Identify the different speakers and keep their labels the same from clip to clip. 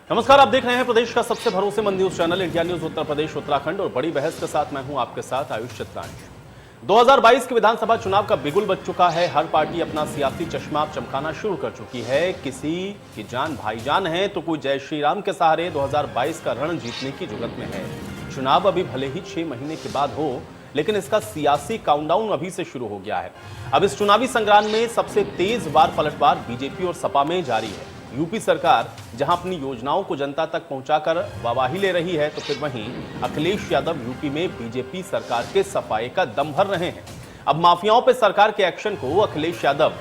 Speaker 1: नमस्कार, आप देख रहे हैं प्रदेश का सबसे भरोसेमंद news channel India news Uttar Pradesh Uttarakhand और बड़ी बहस के साथ मैं हूं आपके साथ आयुष चित्रांश। 2022 के विधानसभा चुनाव का बिगुल बज चुका है। हर पार्टी अपना सियासी चश्मा चमकाना शुरू कर चुकी है। किसी की जान भाईजान है तो कोई जय श्री राम के सहारे 2022 का रण जीतने की जुगत में है। चुनाव अभी भले ही 6 महीने के बाद हो, लेकिन इसका सियासी काउंटडाउन अभी से शुरू हो गया है। अब इस चुनावी संग्राम में सबसे तेज वार पलटवार बीजेपी और सपा में जारी है। यूपी सरकार जहां अपनी योजनाओं को जनता तक पहुंचाकर वाहवाही ले रही है, तो फिर वहीं अखिलेश यादव यूपी में बीजेपी सरकार के सफाए का दम भर रहे हैं। अब माफियाओं पर सरकार के एक्शन को अखिलेश यादव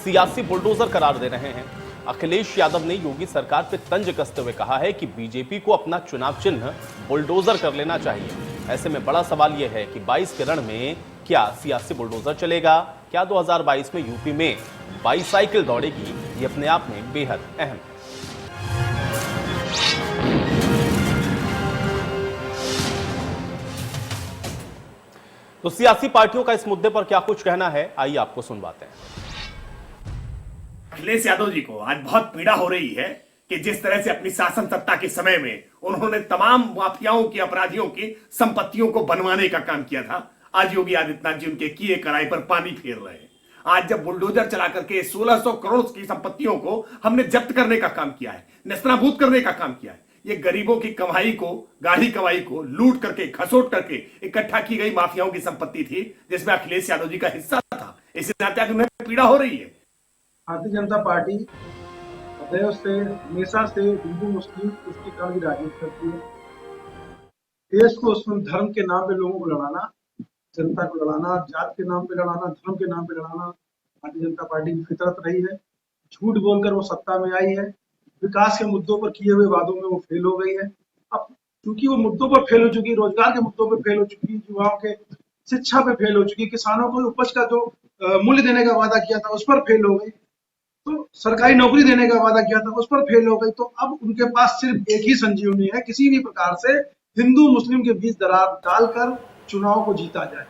Speaker 1: सियासी बुलडोजर करार दे रहे हैं। अखिलेश यादव ने योगी सरकार पर तंज कसते हुए कहा है कि बीजेपी को अपना चुनाव चिन्ह बुलडोजर कर लेना चाहिए। ऐसे में बड़ा सवाल यह है कि 22 के रण में क्या सियासी बुलडोजर चलेगा? क्या 2022 में यूपी में बाईसाइकिल दौड़ेगी? ये अपने आप में बेहद अहम है। तो सियासी पार्टियों का इस मुद्दे पर क्या कुछ कहना है, आइए आपको सुनवाते हैं।
Speaker 2: अखिलेश यादव जी को आज बहुत पीड़ा हो रही है कि जिस तरह से अपनी शासन सत्ता के समय में उन्होंने तमाम माफियाओं की, अपराधियों की संपत्तियों को बनवाने का काम किया था, आज योगी आदित्यनाथ जी उनके किए कराई पर पानी फेर रहे हैं। आज जब बुलडोजर चला करके 1600 करोड़ की संपत्तियों को हमने जब्त करने का काम किया है, नेस्तनाबूद करने का काम किया है, ये गरीबों की कमाई को, गाढ़ी कमाई को लूट करके, खसोट करके इकट्ठा की गई माफियाओं की संपत्ति थी, जिसमें अखिलेश यादव जी का हिस्सा था। इसी नाते उन्हें पीड़ा हो रही है।
Speaker 3: भारतीय जनता पार्टी सदैव से, हमेशा से हिंदू मुस्लिम तुष्टीकरण की राजनीति करती है। देश को उसमें धर्म के नाम पे लोगों को लड़ाना, जनता को लड़ाना, जात के नाम पे लड़ाना, धर्म के नाम पे लड़ाना भारतीय जनता पार्टी की फितरत रही है। झूठ बोलकर वो सत्ता में आई है। विकास के मुद्दों पर किए हुए वादों में वो फेल हो गई है। अब चूंकि वो मुद्दों पर फेल हो चुकी, रोजगार के मुद्दों पर फेल हो चुकी, युवाओं के शिक्षा पे फेल हो चुकी, किसानों को उपज का जो मूल्य देने का वादा किया था उस पर फेल हो गई, तो सरकारी नौकरी देने का वादा किया था उस पर फेल हो गई। तो अब उनके पास सिर्फ एक ही संजीवनी है, किसी भी प्रकार से हिंदू मुस्लिम के बीच दरार डालकर चुनाव को जीता जाए।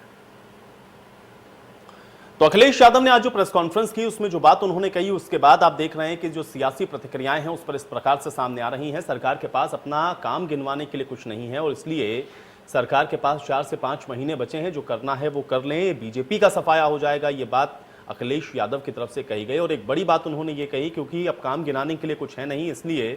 Speaker 1: तो अखिलेश यादव ने आज जो प्रेस कॉन्फ्रेंस की, उसमें जो बात उन्होंने कही, उसके बाद आप देख रहे हैं कि जो सियासी प्रतिक्रियाएं हैं उस पर इस प्रकार से सामने आ रही हैं। सरकार के पास अपना काम गिनवाने के लिए कुछ नहीं है और इसलिए सरकार के पास 4 से 5 महीने बचे हैं। जो करना है वो कर लें, बीजेपी का सफाया हो जाएगा। ये बात अखिलेश यादव की तरफ से कही गई और एक बड़ी बात उन्होंने ये कही, क्योंकि अब काम गिनाने के लिए कुछ है नहीं, इसलिए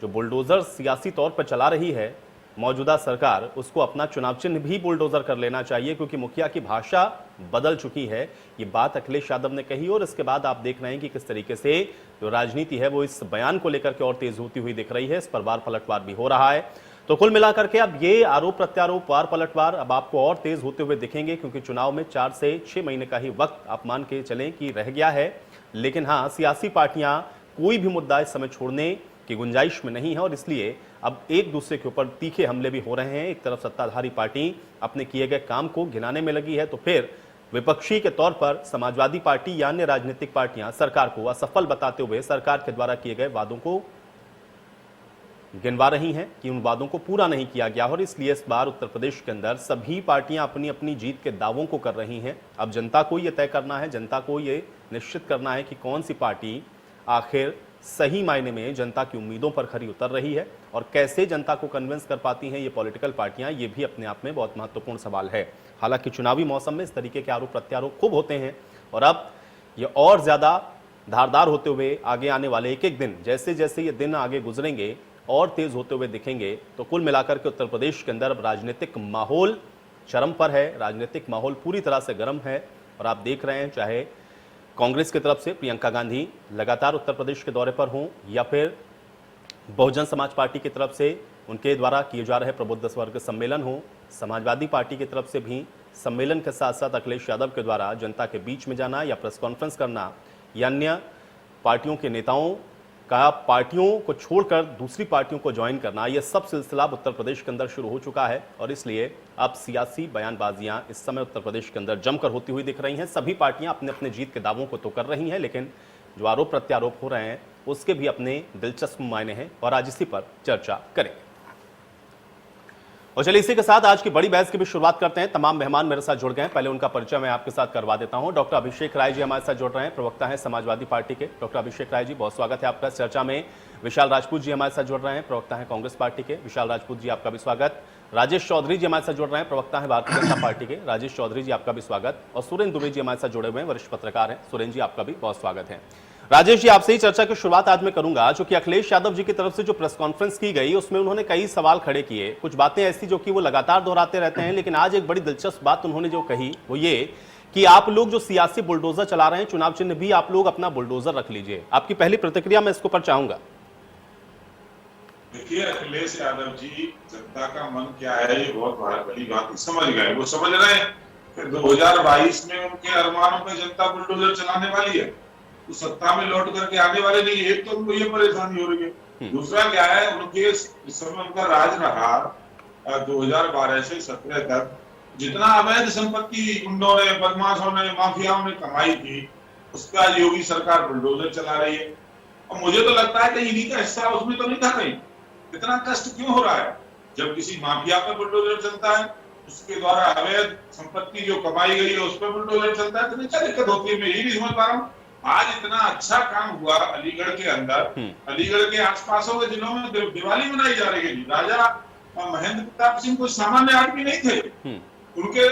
Speaker 1: जो बुलडोजर सियासी तौर पर चला रही है मौजूदा सरकार, उसको अपना चुनाव चिन्ह भी बुलडोजर कर लेना चाहिए, क्योंकि मुखिया की भाषा बदल चुकी है। ये बात अखिलेश यादव ने कही और इसके बाद आप देख रहे हैं कि किस तरीके से जो राजनीति है वो इस बयान को लेकर के और तेज होती हुई दिख रही है। इस पर वार पलटवार भी हो रहा है। तो कुल मिलाकर के अब ये आरोप प्रत्यारोप, वार पलटवार अब आपको और तेज होते हुए दिखेंगे, क्योंकि चुनाव में 4 से 6 महीने का ही वक्त आप मान के चलें कि रह गया है। लेकिन हाँ, सियासी पार्टियां कोई भी मुद्दा इस समय छोड़ने की गुंजाइश में नहीं है और इसलिए अब एक दूसरे के ऊपर तीखे हमले भी हो रहे हैं। एक तरफ सत्ताधारी पार्टी अपने किए गए काम को गिनाने में लगी है, तो फिर विपक्षी के तौर पर समाजवादी पार्टी या अन्य राजनीतिक पार्टियां सरकार को असफल बताते हुए सरकार के द्वारा किए गए वादों को गिनवा रही हैं कि उन वादों को पूरा नहीं किया गया। और इसलिए इस बार उत्तर प्रदेश के अंदर सभी पार्टियां अपनी अपनी जीत के दावों को कर रही हैं। अब जनता को यह तय करना है, जनता को यह निश्चित करना है कि कौन सी पार्टी आखिर सही मायने में जनता की उम्मीदों पर खरी उतर रही है और कैसे जनता को कन्विंस कर पाती हैं ये पॉलिटिकल पार्टियां। ये भी अपने आप में बहुत महत्वपूर्ण सवाल है। हालांकि चुनावी मौसम में इस तरीके के आरोप प्रत्यारोप खूब होते हैं और अब ये और ज्यादा धारदार होते हुए आगे आने वाले एक एक दिन, जैसे जैसे ये दिन आगे गुजरेंगे और तेज होते हुए दिखेंगे। तो कुल मिलाकर के उत्तर प्रदेश के अंदर अब राजनीतिक माहौल चरम पर है, राजनीतिक माहौल पूरी तरह से गर्म है और आप देख रहे हैं, चाहे कांग्रेस की तरफ से प्रियंका गांधी लगातार उत्तर प्रदेश के दौरे पर हों या फिर बहुजन समाज पार्टी की तरफ से उनके द्वारा किए जा रहे प्रबुद्ध वर्ग सम्मेलन हो, समाजवादी पार्टी की तरफ से भी सम्मेलन के साथ साथ अखिलेश यादव के द्वारा जनता के बीच में जाना या प्रेस कॉन्फ्रेंस करना या अन्य पार्टियों के नेताओं का पार्टियों को छोड़कर दूसरी पार्टियों को ज्वाइन करना, यह सब सिलसिला उत्तर प्रदेश के अंदर शुरू हो चुका है और इसलिए अब सियासी बयानबाजियां इस समय उत्तर प्रदेश के अंदर जमकर होती हुई दिख रही हैं। सभी पार्टियां अपने अपने जीत के दावों को तो कर रही हैं, लेकिन जो आरोप प्रत्यारोप हो रहे हैं उसके भी अपने दिलचस्प मायने हैं और आज इसी पर चर्चा करेंगे। और चलिए इसी के साथ आज की बड़ी बहस की भी शुरुआत करते हैं। तमाम मेहमान मेरे साथ जुड़ गए हैं, पहले उनका परिचय मैं आपके साथ करवा देता हूं। डॉक्टर अभिषेक राय जी हमारे साथ जुड़ रहे हैं, प्रवक्ता हैं समाजवादी पार्टी के। डॉक्टर अभिषेक राय जी, बहुत स्वागत है आपका इस चर्चा में। विशाल राजपूत जी हमारे साथ जुड़ रहे हैं, प्रवक्ता हैं कांग्रेस पार्टी के। विशाल राजपूत जी, आपका भी स्वागत। राजेश चौधरी जी हमारे साथ जुड़ रहे हैं, प्रवक्ता हैं भारतीय जनता पार्टी के। राजेश चौधरी जी, आपका भी स्वागत। और सुरेंद्र दुबे जी हमारे साथ जुड़े हुए हैं, वरिष्ठ पत्रकार हैं। सुरेंद्र जी, आपका भी बहुत स्वागत है। राजेश जी, आपसे ही चर्चा की शुरुआत आज मैं करूंगा, क्योंकि अखिलेश यादव जी की तरफ से जो प्रेस कॉन्फ्रेंस की गई उसमें उन्होंने कई सवाल खड़े किए, कुछ बातें ऐसी जो कि वो लगातार दोहराते रहते हैं, लेकिन आज एक बड़ी दिलचस्प बात उन्होंने जो कही वो ये कि आप लोग जो सियासी बुलडोजर चला रहे हैं, चुनाव चिन्ह भी आप लोग अपना बुलडोजर रख लीजिए। आपकी पहली प्रतिक्रिया मैं इसके ऊपर चाहूंगा।
Speaker 4: देखिए, अखिलेश यादव जी जनता का मन क्या है ये बहुत बड़ी बात समझ गए। वो समझ रहे हैं कि 2022 में उनके अरमानों पे जनता बुलडोजर चलाने वाली है, तो सत्ता में लौट करके आने वाले नहीं। एक तो उनको ये परेशानी हो रही है, दूसरा क्या है, उनके इस समय उनका राज रहा 2012 से 17 तक, जितना अवैध संपत्ति उन्होंने, बदमाशों ने, माफियाओं ने कमाई थी, उसका योगी सरकार बुलडोजर चला रही है। और मुझे तो लगता है कि इन्हीं का हिस्सा उसमें तो नहीं था कहीं। इतना कष्ट क्यों हो रहा है जब किसी माफिया पे बुलडोजर चलता है, उसके द्वारा अवैध संपत्ति जो कमाई गई है उस पर बुलडोजर चलता है, तो क्या दिक्कत होती है? मैं यही नहीं समझ पा रहा हूँ। आज इतना अच्छा काम हुआ अलीगढ़ के अंदर, अलीगढ़ के आसपासों के जिलों में दिवाली मनाई जा रही है। राजा महेंद्र प्रताप सिंह कोई सामान्य आदमी नहीं थे, उनके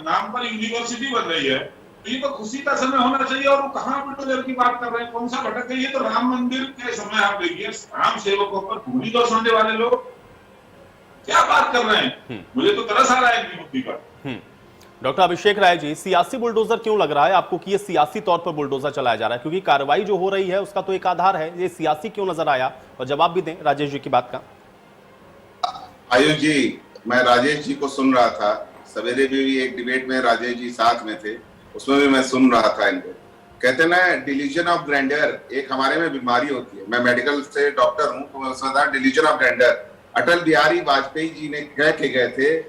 Speaker 4: नाम पर यूनिवर्सिटी बन रही है, तो ये तो खुशी का समय होना चाहिए। और वो कहाँ बुलडोजर की बात कर रहे हैं, कौन सा भटक है? ये तो राम मंदिर के समय आप देखिए, राम सेवकों पर भूमि दोष होने वाले लोग क्या बात कर रहे हैं। मुझे तो तरस आ रहा है इनकी बुद्धि पर।
Speaker 1: डॉक्टर अभिषेक राय जी, सियासी बुलडोजर क्यों लग रहा है आपको कि ये सियासी तौर पर बुलडोजर चलाया जा रहा है? क्योंकि कार्रवाई जो हो रही है उसका तो एक आधार है, ये सियासी क्यों नजर आया? और जवाब भी दें राजेश जी की बात का।
Speaker 5: आयुष जी, मैं राजेश जी को सुन रहा था, सवेरे भी एक डिबेट में राजेश जी साथ में थे, उसमें भी मैं सुन रहा था इनको। कहते ना, डिलीजन ऑफ ग्रैंडर एक हमारे में बीमारी होती है। मैं मेडिकल से डॉक्टर हूं, तो मैं उसमें था delusion of grander. Atal Bihari Vajpayee ji ने कह के गए थे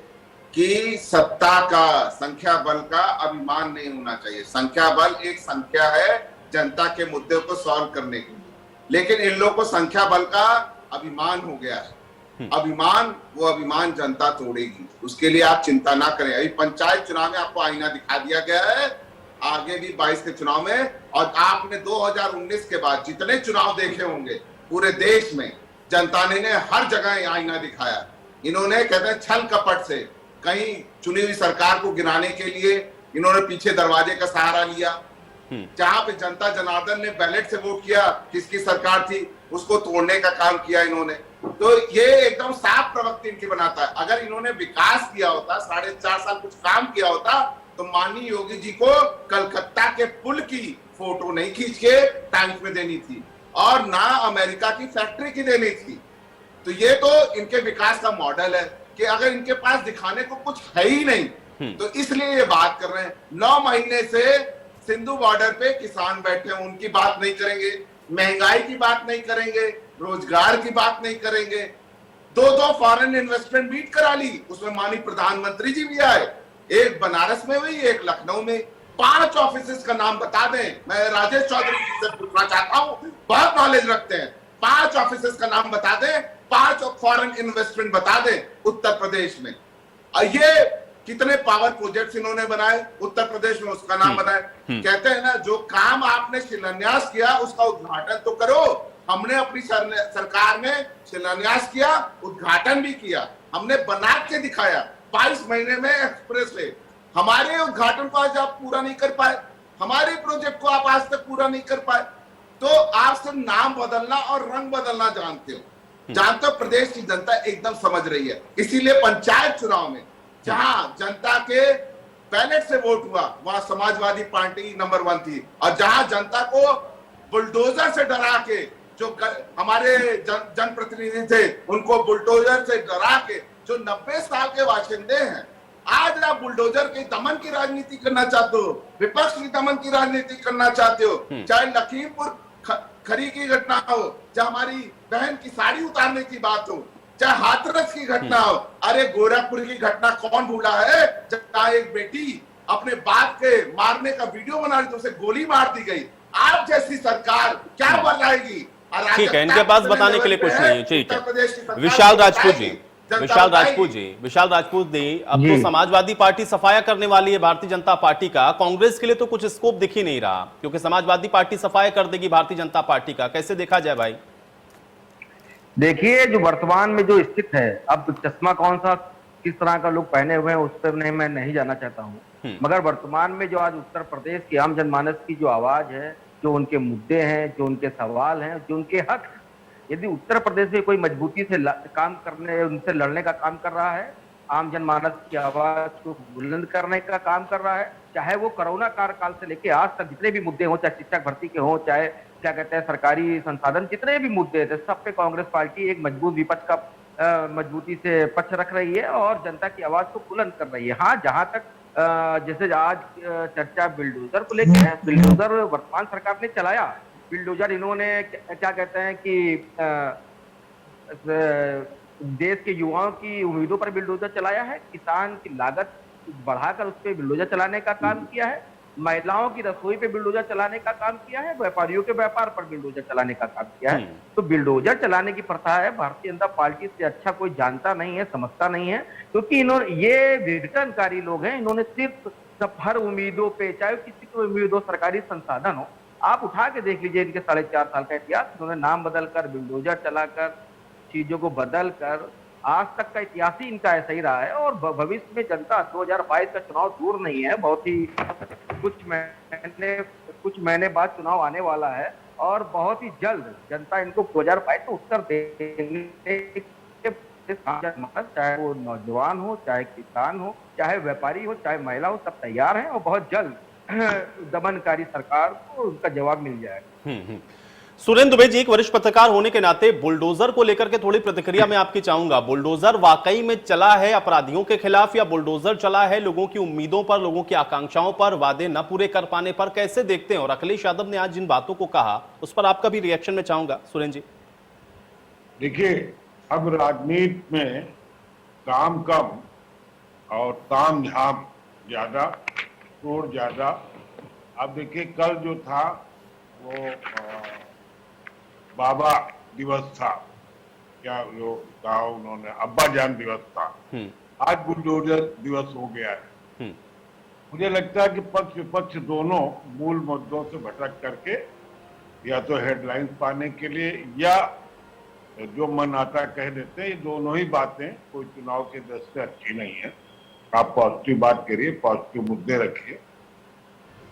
Speaker 5: कि सत्ता का, संख्या बल का अभिमान नहीं होना चाहिए। संख्या बल एक संख्या है जनता के मुद्दे को सॉल्व करने के लिए, लेकिन इन लोगों को संख्या बल का अभिमान हो गया है। अभिमान, वो अभिमान जनता तोड़ेगी, उसके लिए आप चिंता ना करें। अभी पंचायत चुनाव में आपको आईना दिखा दिया गया है, आगे भी 22 के चुनाव में। और आपने 2019 के बाद जितने चुनाव देखे होंगे पूरे देश में, जनता ने हर जगह आईना दिखाया। इन्होंने, कहते हैं, छल कपट से कहीं चुनी हुई सरकार को गिराने के लिए इन्होंने पीछे दरवाजे का सहारा लिया। जहां पे जनता जनार्दन ने बैलेट से वोट किया, किसकी सरकार थी, उसको तोड़ने का काम किया इन्होंने। तो ये एकदम साफ प्रवृत्ति इनकी बनाता है। अगर इन्होंने विकास किया होता, 4.5 साल कुछ काम किया होता, तो माननीय योगी जी को कलकत्ता के पुल की फोटो नहीं खींच के टाइम्स में देनी थी, और ना अमेरिका की फैक्ट्री की देनी थी। तो ये तो इनके विकास का मॉडल है कि अगर इनके पास दिखाने को कुछ है ही नहीं, तो इसलिए ये बात कर रहे हैं। 9 महीने से सिंधु बॉर्डर पे किसान बैठे हैं, उनकी बात नहीं करेंगे, महंगाई की बात नहीं करेंगे, रोजगार की बात नहीं करेंगे। 2 फॉरेन इन्वेस्टमेंट मीट करा ली, उसमें माननीय प्रधानमंत्री जी भी आए, एक बनारस में हुई, एक लखनऊ में। 5 ऑफिसेस का नाम बता दें, मैं राजेश चौधरी जी से पूछना चाहता हूं, बहुत नॉलेज रखते हैं। 5 ऑफिसेस का नाम बता दें, 5 फॉरेन इन्वेस्टमेंट बता दें उत्तर प्रदेश में। और ये कितने पावर प्रोजेक्ट्स इन्होंने बनाए उत्तर प्रदेश में, उसका नाम बताए। कहते हैं ना, जो काम आपने शिलान्यास किया उसका उद्घाटन तो करो। हमने अपनी सरकार में शिलान्यास किया, उद्घाटन भी किया, हमने बना के दिखाया 22 महीने में एक्सप्रेस वे। हमारे उद्घाटन को आज आप पूरा नहीं कर पाए, हमारे प्रोजेक्ट को आप आज तक पूरा नहीं कर पाए। तो आप सिर्फ नाम बदलना और रंग बदलना जानते हो। जानते हो, प्रदेश की जनता एकदम समझ रही है। इसीलिए पंचायत चुनाव में जहां जनता के बैलेट से वोट हुआ, वहां समाजवादी पार्टी नंबर 1 थी। और जहां जनता को बुलडोजर से डरा के, जो हमारे जनप्रतिनिधि थे उनको बुलडोजर से डरा के, जो 90 साल के बाशिंदे हैं, आज आप बुलडोजर के दमन की राजनीति करना चाहते हो, विपक्ष की दमन की राजनीति करना चाहते हो। चाहे लखीमपुर खरी की घटना हो, चाहे हमारी बहन की साड़ी उतारने की बात हो, चाहे हाथरस की घटना हो, अरे गोरखपुर की घटना कौन भूला है, जहां एक बेटी अपने बाप के मारने का वीडियो बना रही थी, उसे गोली मार दी गई। आप जैसी सरकार क्या बताएगी?
Speaker 1: ठीक है, इनके पास बताने के लिए कुछ नहीं है। ठीक है, विशाल राजपूत जी,
Speaker 5: जनता बताएगी।
Speaker 1: विशाल राजपूत जी, अब तो समाजवादी पार्टी सफाया करने वाली है भारतीय जनता पार्टी का। कांग्रेस के लिए तो कुछ स्कोप दिख ही नहीं रहा, क्योंकि समाजवादी पार्टी सफाया कर देगी भारतीय जनता पार्टी का। कैसे देखा जाए भाई?
Speaker 6: देखिए, जो वर्तमान में जो स्थिति है, अब चश्मा कौन सा किस तरह का लोग पहने हुए हैं उस पर मैं नहीं जाना चाहता हूँ, मगर वर्तमान में जो आज उत्तर प्रदेश की आम जनमानस की जो आवाज है, जो उनके मुद्दे हैं, जो उनके सवाल हैं, जो उनके हक, यदि उत्तर प्रदेश में कोई मजबूती से काम करने, उनसे लड़ने का काम कर रहा है, आम जनमानस की आवाज को बुलंद करने का काम कर रहा है, चाहे वो कोरोना काल से लेके आज तक जितने भी मुद्दे हों, चाहे शिक्षक भर्ती के हों, चाहे क्या कहते हैं सरकारी संसाधन, जितने भी मुद्दे थे, सब पे कांग्रेस पार्टी एक मजबूत विपक्ष का मजबूती से पक्ष रख रही है और जनता की आवाज को बुलंद कर रही है। हाँ, जहां तक जैसे आज चर्चा बिल्डोजर को लेकर है, बिल्डोजर वर्तमान सरकार ने चलाया। बिल्डोजर इन्होंने क्या कहते हैं कि देश के युवाओं की उम्मीदों पर बिल्डोजर चलाया है, किसान की लागत बढ़ाकर उस पर बिल्डोजर चलाने का काम किया है, महिलाओं की रसोई पे बिल्डोजर चलाने का काम किया है, व्यापारियों के व्यापार पर बिल्डोजर चलाने का काम किया है। तो बिल्डोजर चलाने की प्रथा है, भारतीय जनता पार्टी से अच्छा कोई जानता नहीं है, समझता नहीं है, क्योंकि इन्होंने, ये विघटनकारी लोग हैं, इन्होंने सिर्फ हर उम्मीदों पे, चाहे किसी को उम्मीद हो, सरकारी संसाधन हो, आप उठा के देख लीजिए इनके 4.5 साल का इतिहास। इन्होंने नाम बदलकर, बिल्डोजर चलाकर, चीजों को बदल कर, आज तक का इतिहास ही इनका ऐसा ही रहा है। और भविष्य में जनता 2022 का चुनाव दूर नहीं है, बहुत ही कुछ महीने बाद चुनाव आने वाला है और बहुत ही जल्द जनता इनको 2022 को उत्तर देने, चाहे वो नौजवान हो, चाहे किसान हो, चाहे व्यापारी हो, चाहे महिला हो, सब तैयार हैं और बहुत जल्द दमनकारी सरकार को उनका जवाब मिल जाएगा।
Speaker 1: सुरेंद्र दुबे जी, एक वरिष्ठ पत्रकार होने के नाते बुलडोजर को लेकर के थोड़ी प्रतिक्रिया मैं आपकी चाहूंगा। बुलडोजर वाकई में चला है अपराधियों के खिलाफ, या बुलडोजर चला है लोगों की उम्मीदों पर, लोगों की आकांक्षाओं पर, वादे न पूरे कर पाने पर? कैसे देखते हैं? और अखिलेश यादव ने आज जिन बातों को कहा उस पर आपका भी रिएक्शन में चाहूंगा, सुरेंद्र जी।
Speaker 7: देखिए, अब राजनीति में काम कम और ताम झाम ज्यादा, शोर ज्यादा। अब देखिए, कल जो था वो बाबा दिवस था, क्या जो कहा उन्होंने, अब्बा जान दिवस था। आज बुलडोजर दिवस हो गया है। मुझे लगता है कि पक्ष विपक्ष दोनों मूल मुद्दों से भटक करके या तो हेडलाइंस पाने के लिए या जो मन आता कह देते हैं, ये दोनों ही बातें कोई चुनाव के दृष्टि से अच्छी नहीं है। आप पॉजिटिव बात करिए, पॉजिटिव मुद्दे रखिए।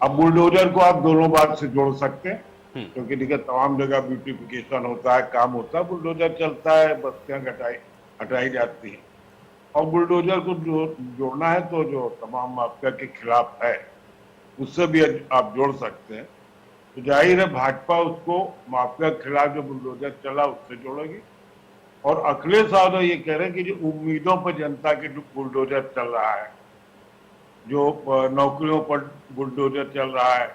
Speaker 7: अब बुलडोजर को आप दोनों बात से जोड़ सकते हैं, क्योंकि देखिए तमाम जगह ब्यूटिफिकेशन होता है, काम होता है, बुलडोजर चलता है, बस्तियां हटाई जाती हैं। और बुलडोजर को जोड़ना है तो जो तमाम माफिया के खिलाफ है उससे भी आप जोड़ सकते हैं। तो जाहिर है भाजपा उसको माफिया के खिलाफ जो बुलडोजर चला उससे जोड़ेगी। और अखिलेश यादव ये कह रहे हैं कि जो उम्मीदों पर जनता के जो बुलडोजर चल रहा है, जो नौकरियों पर बुलडोजर चल रहा है,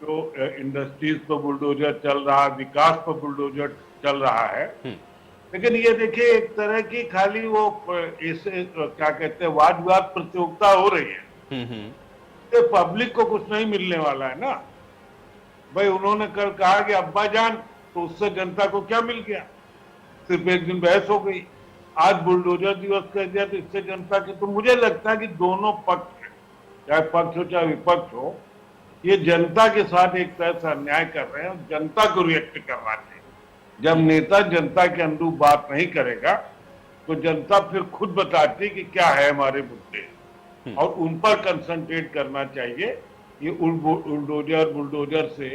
Speaker 7: जो इंडस्ट्रीज पर बुलडोजर चल रहा है, विकास पर बुलडोजर चल रहा है, लेकिन ये देखिए एक तरह की खाली वो इसे क्या कहते हैं, वाद विवाद प्रतियोगिता हो रही है। तो पब्लिक को कुछ नहीं मिलने वाला है ना भाई। उन्होंने कल कहा कि अब्बा जान, तो उससे जनता को क्या मिल गया? सिर्फ एक दिन बहस हो गई। आज बुलडोजर दिवस कह दिया तो इससे जनता के, तो मुझे लगता है कि दोनों पक्ष, चाहे पक्ष हो चाहे विपक्ष हो, ये जनता के साथ एक तरह से अन्याय कर रहे हैं। जनता को रिएक्ट करना चाहिए। जब नेता जनता के अनुरूप बात नहीं करेगा तो जनता फिर खुद बताती है कि क्या है हमारे मुद्दे, और उन पर कंसंट्रेट करना चाहिए। ये बुलडोजर से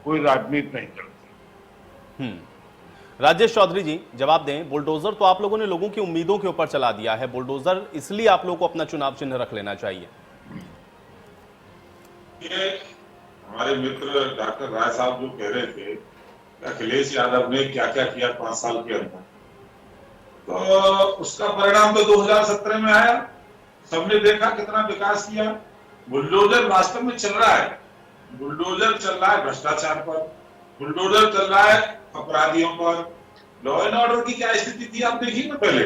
Speaker 7: कोई राजनीति नहीं चलती।
Speaker 1: राजेश चौधरी जी, जवाब दें। बुलडोजर तो आप लोगों ने लोगों की उम्मीदों के ऊपर चला दिया है, बुलडोजर इसलिए आप लोगों को अपना चुनाव चिन्ह रख लेना चाहिए।
Speaker 4: ये हमारे मित्र डॉक्टर राय साहब जो कह रहे थे अखिलेश यादव ने क्या क्या किया 5 साल के अंदर, तो उसका परिणाम तो 2017 में आया। सबने देखा कितना विकास किया। बुलडोजर वास्तव में चल रहा है। बुलडोजर चल रहा है भ्रष्टाचार पर, बुलडोजर चल रहा है अपराधियों पर। लॉ एंड ऑर्डर की क्या स्थिति थी आप देखिए ना। पहले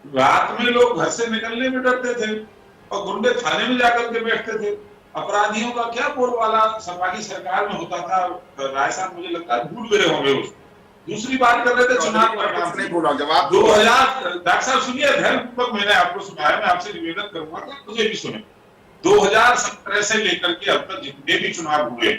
Speaker 4: रात में लोग घर से निकलने में डरते थे और गुंडे थाने में जाकर के बैठते थे। अपराधियों का क्या बोलबाला सपा की सरकार में होता था, राय साहब मुझे लगता है भूल गए होंगे उसको। दूसरी बात कर रहे थे चुनाव परिणाम
Speaker 5: कुछ नहीं बोला, जवाब
Speaker 4: 2000 डॉक्टर साहब सुनिए, ध्यानपूर्वक मैंने आपको सुनाया, मैं आपसे निवेदन करूंगा कि मुझे भी सुने। 2017 से लेकर के अब तक जितने भी चुनाव हुए,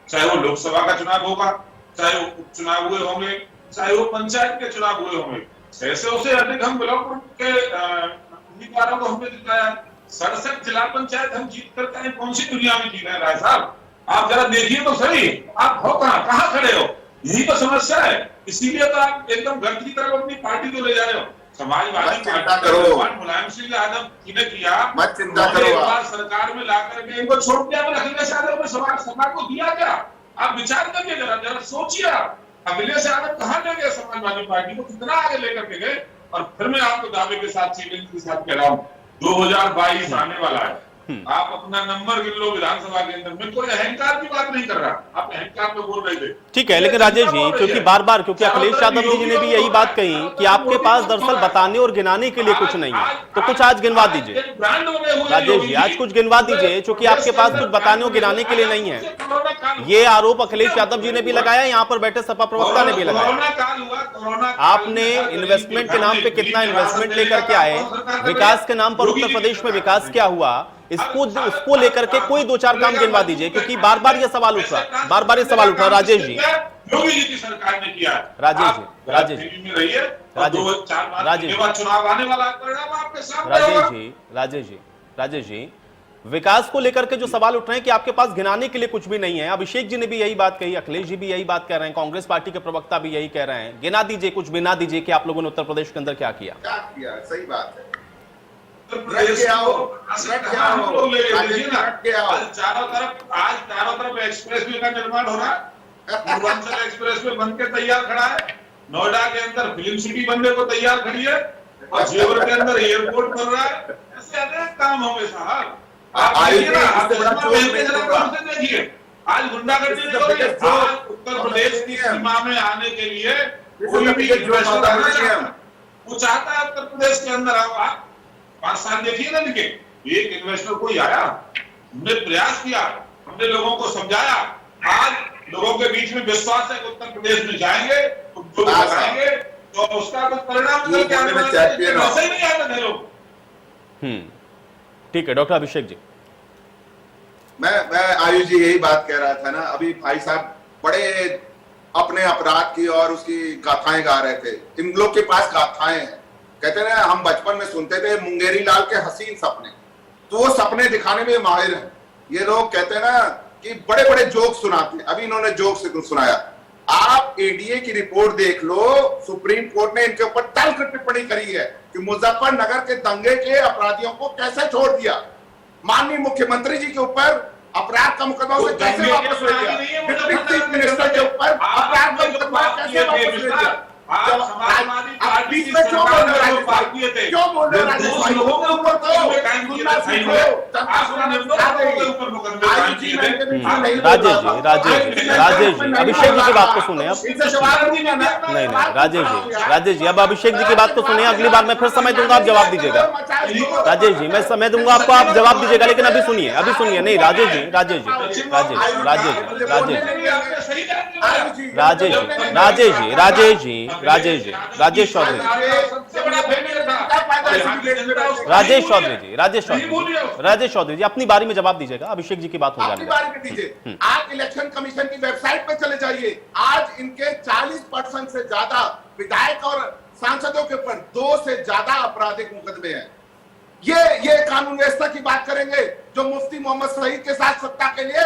Speaker 4: चाहे वो लोकसभा का चुनाव होगा, चाहे वो उपचुनाव हुए होंगे, चाहे वो पंचायत के चुनाव हुए होंगे, 600 से अधिक हम ब्लॉक के उम्मीदवारों को हमने जिताया। 67 जिला पंचायत हम जीत करके आए। कौन सी दुनिया में जी रहे हैं राय साहब? आप जरा देखिए तो सही, आप हो कहाँ खड़े हो? यही तो समस्या है। इसीलिए तो आप एकदम गर्द की तरफ अपनी पार्टी को ले जा रहे हो। समाजवादी पार्टी मुलायम सिंह यादव जी ने किया,
Speaker 5: मत चिंता करो,
Speaker 4: एक बार सरकार में लाकर के इनको छोड़ दिया, अखिलेश यादव ने समाज को दिया क्या? आप विचार करिए, जरा सोचिए। आप अखिलेश यादव कहाँ ले गए समाजवादी पार्टी को, कितना आगे लेकर के गए? और फिर मैं आपको दावे के साथ चैलेंज के साथ कह रहा हूँ, 2022 आने वाला है, आप अपना नंबर गिन लो विधानसभा के अंदर। मैं कोई अहंकार की बात नहीं कर रहा, आप अहंकार में बोल रहे थे।
Speaker 1: ठीक है, लेकिन राजेश जी, क्योंकि बार बार क्योंकि अखिलेश यादव जी ने भी यही बात कही कि आपके पास दरअसल बताने और गिनाने के लिए कुछ नहीं है, तो कुछ आज गिनवा दीजिए राजेश जी, आज कुछ गिनवा दीजिए, क्योंकि आपके पास कुछ बताने और गिनाने के लिए नहीं है। ये आरोप अखिलेश यादव जी ने भी लगाया, यहाँ पर बैठे सपा प्रवक्ता ने भी लगाया। आपने इन्वेस्टमेंट के नाम पे कितना इन्वेस्टमेंट लेकर के आए, विकास के नाम पर उत्तर प्रदेश में विकास क्या हुआ, उसको लेकर के कोई दो चार काम गिनवा दीजिए, क्योंकि बार बार ये सवाल उठ रहा, बार बार ये सवाल उठ रहा। राजेश जी,
Speaker 4: योगी जी की सरकार ने किया।
Speaker 1: राजेश जी, राजेश जी,
Speaker 4: चुनाव आने वाला, परिणाम आपके सामने होगा।
Speaker 1: राजेश जी, विकास को लेकर के जो सवाल उठ रहे हैं कि आपके पास गिनाने के लिए कुछ भी नहीं है। अभिषेक जी ने भी यही बात कही, अखिलेश जी भी यही बात कह रहे हैं, कांग्रेस पार्टी के प्रवक्ता भी यही कह रहे हैं। गिना दीजिए, कुछ गिना दीजिए कि आप लोगों ने उत्तर प्रदेश के अंदर क्या किया।
Speaker 5: सही बात है।
Speaker 4: चारों तरफ एक्सप्रेसवे का निर्माण हो रहा है, पूर्वांचल एक्सप्रेसवे बन के तैयार खड़ा है, नोएडा के अंदर फिल्म सिटी बनने को तैयार खड़ी है, और जेवर के अंदर एयरपोर्ट बन रहा है। ऐसे अनेक काम होंगे साहब। आप देखिए, आज गुंडागर्दी उत्तर प्रदेश की सीमा में आने के लिए कोई भी इन्वेस्टर आना चाहता है, वो चाहता है उत्तर प्रदेश के अंदर आओ। आप 5 साल देखिए ना, इनके एक इन्वेस्टर कोई आया, हमने प्रयास किया, हमने लोगों को समझाया, आज लोगों के बीच में विश्वास है कि उत्तर प्रदेश में जाएंगे तो जो बताएंगे तो उसका कुछ परिणाम निकल के आने वाला है। वैसे ही नहीं आते थे लोग।
Speaker 1: ठीक है, डॉक्टर अभिषेक जी।
Speaker 5: मैं आयुष जी यही बात कह रहा था ना, अभी भाई साहब बड़े अपने अपराध की और उसकी गाथाएं गा रहे थे। इन लोग के पास गाथाएं हैं, कहते हैं हम बचपन में सुनते थे मुंगेरी लाल के हसीन सपने, तो वो सपने दिखाने में माहिर हैं। ये लोग कहते हैं ना कि बड़े बड़े जोक सुनाते हैं, अभी इन्होंने जोक से सुनाया। आप एनडीए की रिपोर्ट देख लो, सुप्रीम कोर्ट ने इनके ऊपर तल्ख टिप्पणी करी है कि मुजफ्फरनगर के दंगे के अपराधियों को कैसे छोड़ दिया, माननीय मुख्यमंत्री जी के ऊपर अपराध का मुकदमा उसे कैसे वापस ले दिया, डिप्टी चीफ मिनिस्टर के ऊपर अपराध का मुकदमा कैसे वापस ले दिया। आप बीच में क्यों बोल रहे हैं? क्यों बोल रहे हैं? लोगों के ऊपर तो
Speaker 1: राजेश जी, अभिषेक जी की बात को सुने अब। नहीं, राजेश जी, अब अभिषेक जी की बात को सुनिए। अगली बार मैं फिर समय दूंगा, आप जवाब दीजिएगा। राजेश जी, मैं समय दूंगा आपको, आप जवाब दीजिएगा, लेकिन अभी सुनिए। नहीं, राजेश जी, राजेश चौधरी जी, अपनी बारी में जवाब दीजिएगा, अभिषेक जी की बात हो जाने
Speaker 5: दीजिए। आज इलेक्शन कमीशन की वेबसाइट पे चले जाइए, आज इनके 40% से ज्यादा विधायक और सांसदों के ऊपर 2 से ज्यादा आपराधिक मुकदमे हैं। ये कानून व्यवस्था की बात करेंगे जो मुफ्ती मोहम्मद सईद के साथ सत्ता के लिए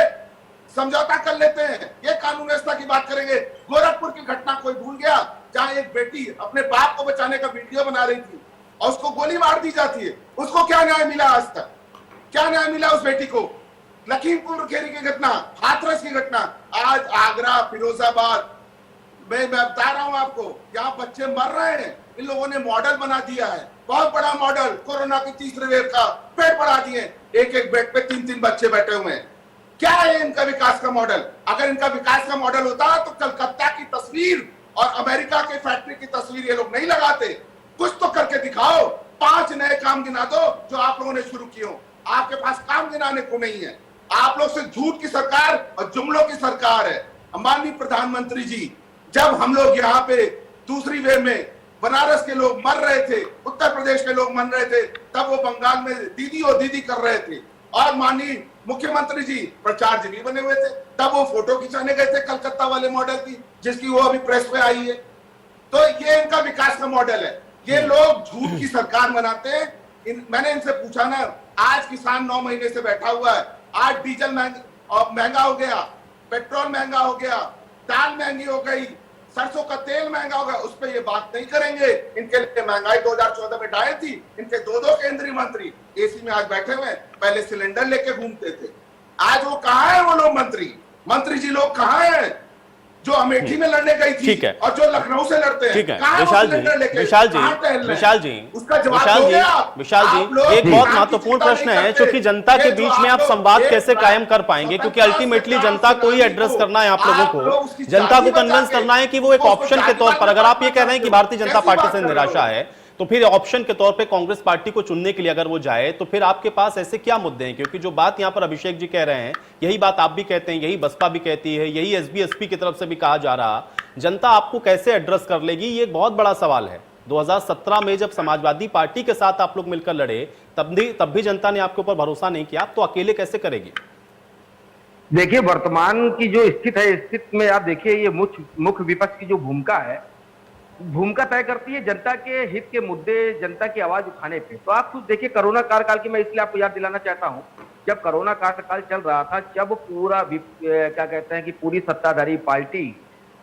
Speaker 5: समझौता कर लेते हैं, ये कानून व्यवस्था की बात करेंगे। गोरखपुर की घटना कोई भूल गया, जहां एक बेटी अपने बाप को बचाने का वीडियो बना रही थी और उसको गोली मार दी जाती है। उसको क्या न्याय मिला? आज तक क्या न्याय मिला उस बेटी को? लखीमपुर खेरी की घटना, हाथरस की घटना, आज आगरा, फिरोजाबाद मैं बता रहा हूं आपको, यहाँ बच्चे मर रहे हैं। इन लोगों ने मॉडल बना दिया है, बहुत बड़ा मॉडल, कोरोना की तीसरे वेव का। बेड बढ़ा दिए, एक बेड पे 3-3 बच्चे बैठे हुए हैं। क्या है इनका विकास का मॉडल? अगर इनका विकास का मॉडल होता तो कलकत्ता की तस्वीर और अमेरिका के फैक्ट्री की तस्वीर ये लोग नहीं लगाते। कुछ तो करके दिखाओ, 5 नए काम गिना दो जो आप लोगों ने शुरू किए हो। आपके पास काम गिनाने को नहीं है। आप लोग से झूठ की सरकार और जुमलों की सरकार है। माननीय प्रधानमंत्री जी, जब हम लोग यहाँ पे दूसरी वेव में बनारस के लोग मर रहे थे, उत्तर प्रदेश के लोग मर रहे थे, तब वो बंगाल में दीदी और दीदी कर रहे थे और माननीय मुख्यमंत्री जी प्रचारजीवी बने हुए थे। तब वो फोटो खिंचाने गए थे कलकत्ता वाले मॉडल की, जिसकी वो अभी प्रेस में आई है। तो ये इनका विकास का मॉडल है। ये लोग झूठ की सरकार बनाते हैं। मैंने इनसे पूछा ना, आज किसान 9 महीने से बैठा हुआ है, आज डीजल महंगा हो गया, पेट्रोल महंगा हो गया, दाल महंगी हो गई, सरसों का तेल महंगा हो गया, उस पर ये बात नहीं करेंगे। इनके लिए महंगाई 2014 में ढाई थी। इनके 2 केंद्रीय मंत्री एसी में आज बैठे हुए, पहले सिलेंडर लेके घूमते थे। आज वो कहाँ है? वो लोग मंत्री जी लोग कहाँ हैं जो अमेठी में लड़ने गई थी?
Speaker 1: ठीक है।
Speaker 5: और जो लखनऊ से लड़ते हैं?
Speaker 1: ठीक है
Speaker 5: कहाँ
Speaker 1: विशाल
Speaker 5: वो सिलेंडर लेके?
Speaker 1: विशाल जी
Speaker 5: कहाँ टहल रहे हैं?
Speaker 1: विशाल जी
Speaker 5: उसका जवाब
Speaker 1: विशाल
Speaker 5: दोगे
Speaker 1: जी
Speaker 5: आप?
Speaker 1: विशाल
Speaker 5: आप
Speaker 1: जी
Speaker 5: लोग
Speaker 1: ये एक बहुत
Speaker 5: बिहार की
Speaker 1: महत्वपूर्ण
Speaker 5: चिंता
Speaker 1: प्रश्न
Speaker 5: नहीं
Speaker 1: है,
Speaker 5: करते।
Speaker 1: क्योंकि जनता के
Speaker 5: ये जो
Speaker 1: बीच में आप
Speaker 5: लोग
Speaker 1: संवाद
Speaker 5: एक
Speaker 1: कैसे
Speaker 5: बार
Speaker 1: कायम कर पाएंगे, क्योंकि अल्टीमेटली जनता को ही एड्रेस करना है आप लोगों को, जनता को कन्विंस करना है कि वो एक ऑप्शन के तौर पर, अगर आप ये कह रहे हैं कि भारतीय जनता पार्टी से निराशा है, तो फिर ऑप्शन के तौर पे कांग्रेस पार्टी को चुनने के लिए अगर वो जाए, तो फिर आपके पास ऐसे क्या मुद्दे हैं? क्योंकि जो बात यहां पर अभिषेक जी कह रहे हैं, यही बात आप भी कहते हैं, यही बसपा भी कहती है, यही एसबी की तरफ से भी कहा जा रहा। जनता आपको कैसे एड्रेस कर लेगी, ये एक बहुत बड़ा सवाल है। 2017 में जब समाजवादी पार्टी के साथ आप लोग मिलकर लड़े, तब भी जनता ने आपके ऊपर भरोसा नहीं किया, आप तो अकेले कैसे करेगी?
Speaker 6: देखिए, वर्तमान की जो स्थिति है, स्थिति में आप देखिए, ये मुख्य विपक्ष की जो भूमिका तय करती है जनता के हित के मुद्दे, जनता की आवाज उठाने पे। तो आप खुद देखिए, कोरोना काल की मैं इसलिए आपको याद दिलाना चाहता हूं, जब कोरोना काल चल रहा था, जब पूरा क्या कहते हैं कि पूरी सत्ताधारी पार्टी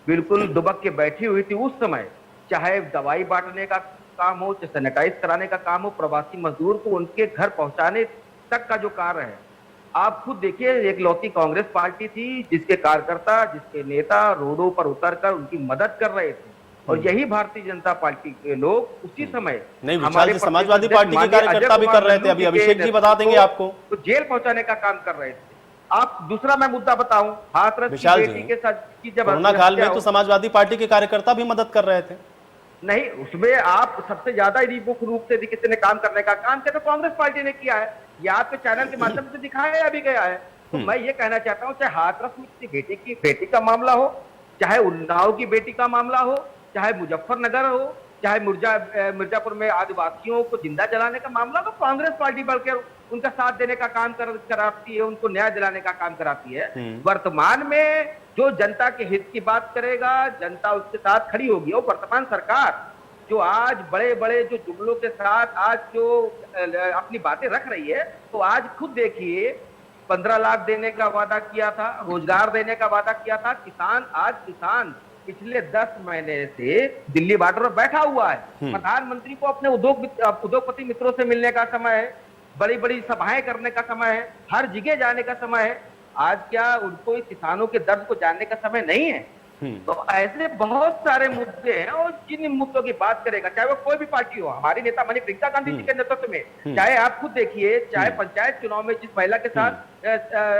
Speaker 6: बिल्कुल दुबक के बैठी हुई थी, उस समय चाहे दवाई बांटने का काम हो, चाहे सैनिटाइज कराने का काम हो, प्रवासी मजदूर को उनके घर पहुंचाने तक का जो कार्य है, आप खुद देखिए, एक लौती कांग्रेस पार्टी थी जिसके कार्यकर्ता, जिसके नेता रोडों पर उतरकर उनकी मदद कर रहे थे। और यही भारतीय जनता पार्टी के लोग उसी समय
Speaker 1: नहीं, विशाल जी समाजवादी पार्टी के कार्यकर्ता भी कर रहे थे, अभी अभिषेक जी बता देंगे आपको,
Speaker 6: तो जेल पहुंचाने का काम कर रहे थे। आप दूसरा मैं मुद्दा बताऊं, हाथरस की बेटी के साथ की जब
Speaker 1: कोरोना काल में तो समाजवादी पार्टी के कार्यकर्ता भी मदद कर रहे थे।
Speaker 6: नहीं, उसमें आप सबसे ज्यादा मुख्य रूप से किसी ने काम करने का काम किया तो कांग्रेस पार्टी ने किया है। ये आपके चैनल के माध्यम से दिखाया भी गया है। तो मैं ये कहना चाहता हूँ, चाहे हाथरस में किसी बेटी का मामला हो, चाहे उन्नाव की बेटी का मामला हो, चाहे मुजफ्फरनगर हो, चाहे मिर्जापुर में आदिवासियों को जिंदा जलाने का मामला, तो कांग्रेस पार्टी बढ़कर उनका साथ देने का काम कराती है, उनको न्याय दिलाने का काम कराती है। वर्तमान में जो जनता के हित की बात करेगा, जनता उसके साथ खड़ी होगी। और वर्तमान सरकार जो आज बड़े बड़े जो जुमलों के साथ आज जो अपनी बातें रख रही है, तो आज खुद देखिए, 15 लाख देने का वादा किया था, रोजगार देने का वादा किया था। किसान पिछले 10 महीने से दिल्ली बॉर्डर पर बैठा हुआ है। प्रधानमंत्री को अपने उद्योगपति मित्रों से मिलने का समय है, बड़ी बड़ी सभाएं करने का समय है, हर जगह जाने का समय है। आज क्या उनको किसानों के दर्द को जानने का समय नहीं है? तो ऐसे बहुत सारे मुद्दे हैं, और जिन मुद्दों की बात करेगा, चाहे वो कोई भी पार्टी हो, हमारी नेता माननीय प्रियंका गांधी जी के नेतृत्व में, चाहे आप खुद देखिए, चाहे पंचायत चुनाव में जिस महिला के साथ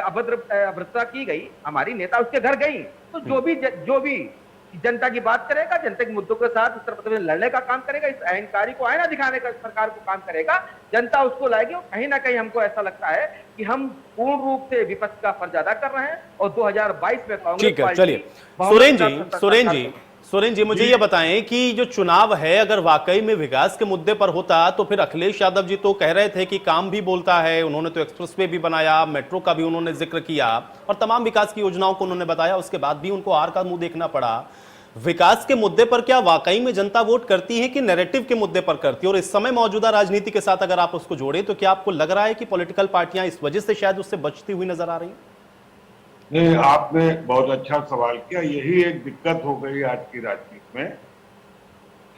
Speaker 6: अभद्रता की गई, हमारी नेता उसके घर गई। तो जो भी जनता की बात करेगा, जनता के मुद्दों के साथ उत्तर प्रदेश में लड़ने का काम करेगा, इस अहंकारी को आईना दिखाने का सरकार को काम करेगा, जनता उसको लाएगी। और कहीं ना कहीं हमको ऐसा लगता है कि हम पूर्ण रूप से विपक्ष का फर्ज अदा कर रहे हैं, और 2022 में कांग्रेस पार्टी।
Speaker 1: चलिए सुरेन जी मुझे ये बताएं कि जो चुनाव है, अगर वाकई में विकास के मुद्दे पर होता, तो फिर अखिलेश यादव जी तो कह रहे थे कि काम भी बोलता है, उन्होंने तो एक्सप्रेसवे भी बनाया, मेट्रो का भी उन्होंने जिक्र किया, और तमाम विकास की योजनाओं को उन्होंने बताया, उसके बाद भी उनको हार का मुंह देखना पड़ा। विकास के मुद्दे पर क्या वाकई में जनता वोट करती है कि नैरेटिव के मुद्दे पर करती है? और इस समय मौजूदा राजनीति के साथ अगर आप उसको जोड़े, तो क्या आपको लग रहा है कि पॉलिटिकल पार्टियां इस वजह से शायद उससे बचती हुई नजर आ रही हैं?
Speaker 7: नहीं, आपने बहुत अच्छा सवाल किया। यही एक दिक्कत हो गई आज की राजनीति में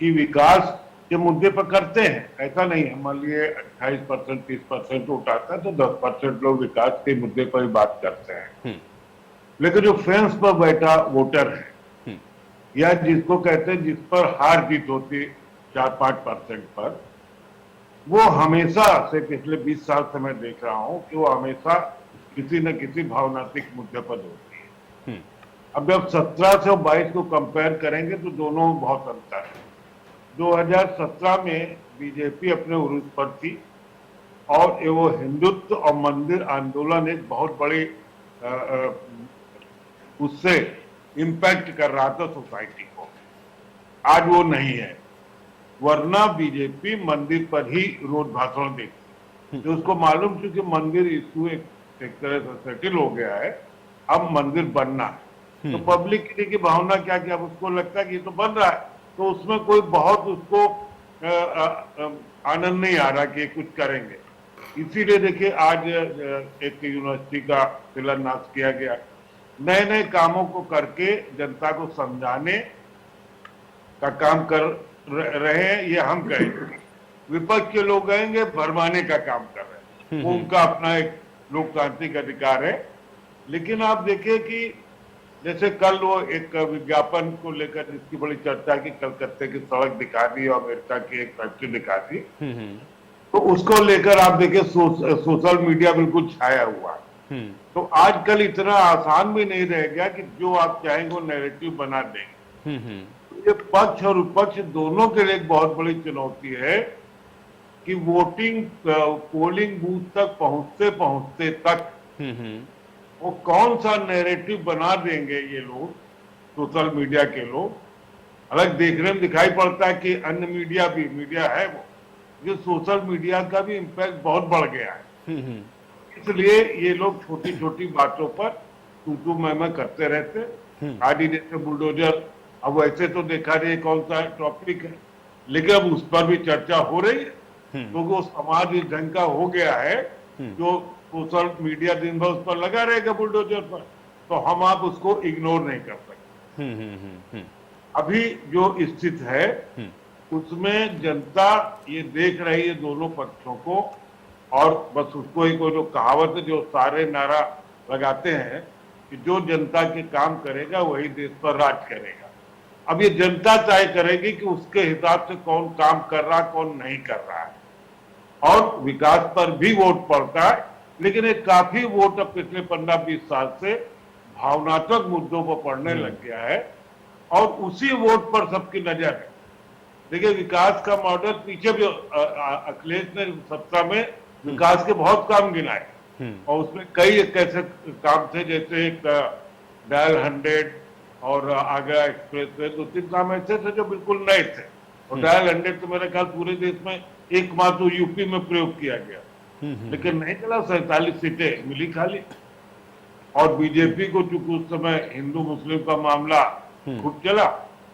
Speaker 7: कि विकास के मुद्दे पर करते हैं, ऐसा नहीं है। मान लिए 28% 30% उठाता है तो 10% लोग विकास के मुद्दे पर ही बात करते हैं, लेकिन जो फेंस पर बैठा वोटर है, या जिसको कहते हैं जिस पर हार जीत होती 4-5% पर, वो हमेशा से पिछले 20 साल से मैं देख रहा हूं कि वो हमेशा किसी न किसी भावनात्मक मुद्दे पर होती है। अब जब 17 से 22 को कंपेयर करेंगे तो दोनों में बहुत अंतर है। 2017 में बीजेपी अपने उरूज पर थी, और वो हिंदुत्व और मंदिर आंदोलन एक बहुत बड़ी उससे इम्पैक्ट कर रहा था सोसाइटी को। आज वो नहीं है, वरना बीजेपी मंदिर पर ही रोज भाषण देती। तो उसको मालूम, क्योंकि मंदिर इशू एक तरह से सेटल हो गया है, अब मंदिर बनना है। तो पब्लिक की भावना क्या, कि अब उसको लगता है कि ये तो बन रहा है, तो उसमें कोई बहुत उसको आनंद नहीं आ रहा कि कुछ करेंगे। इसीलिए देखिए आज एक यूनिवर्सिटी का शिलान्यास किया गया, नए नए कामों को करके जनता को समझाने का काम कर रहे हैं, ये हम करेंगे। विपक्ष के लोग आएंगे भरमाने का काम कर रहे हैं, वो उनका अपना एक लोकतांत्रिक अधिकार है। लेकिन आप देखिए कि जैसे कल वो एक विज्ञापन को लेकर जिसकी बड़ी चर्चा की, कलकत्ते की सड़क दिखा दी और अमेरिका की एक फैक्ट्री दिखा दी, तो उसको लेकर आप देखिए सोशल मीडिया बिल्कुल छाया हुआ है। तो आजकल इतना आसान भी नहीं रह गया कि जो आप चाहेंगे वो नैरेटिव बना देंगे। ये पक्ष और विपक्ष दोनों के लिए एक बहुत बड़ी चुनौती है कि वोटिंग पोलिंग बूथ तक पहुंचते पहुंचते तक वो कौन सा नैरेटिव बना देंगे ये लोग, सोशल मीडिया के लोग। अलग देखने में दिखाई पड़ता है कि अन्य मीडिया है वो, जो सोशल मीडिया का भी इम्पैक्ट बहुत बढ़ गया है। इसलिए ये लोग छोटी छोटी बातों पर तू मैं करते रहते। आज ही जैसे बुलडोजर, अब वैसे तो देखा नहीं कौन सा टॉपिक है, लेकिन अब उस पर भी चर्चा हो रही है, क्योंकि वो समाज इस ढंग का हो गया है, जो सोशल मीडिया दिन भर उस पर लगा रहेगा बुलडोजर पर, तो हम आप उसको इग्नोर नहीं कर सकते। अभी जो स्थिति है उसमें जनता ये देख रही है दोनों पक्षों को, और बस उसको ही कोई जो कहावत है, जो सारे नारा लगाते हैं कि जो जनता के काम करेगा वही देश पर राज करेगा। अब ये जनता तय करेगी कि उसके हिसाब से कौन काम कर रहा है, कौन नहीं कर रहा है। और विकास पर भी वोट पड़ता है, लेकिन एक काफी वोट अब पिछले 15-20 साल से भावनात्मक मुद्दों पर पड़ने लग गया है, और उसी वोट पर सबकी नजर है। देखिए विकास का मॉडल पीछे भी अखिलेश ने सत्ता में विकास के बहुत काम गिनाए, और उसमें कई एक ऐसे काम थे, जैसे एक डायल 100 और आगरा एक्सप्रेस वे, 2-3 काम ऐसे थे जो बिल्कुल नए थे। और डायल 100 तो मेरे ख्याल पूरे देश में एकमात्र यूपी में प्रयोग किया गया, लेकिन नहीं चला, 47 सीटें मिली खाली। और बीजेपी को चूंकि उस समय हिंदू मुस्लिम का मामला खूब चला,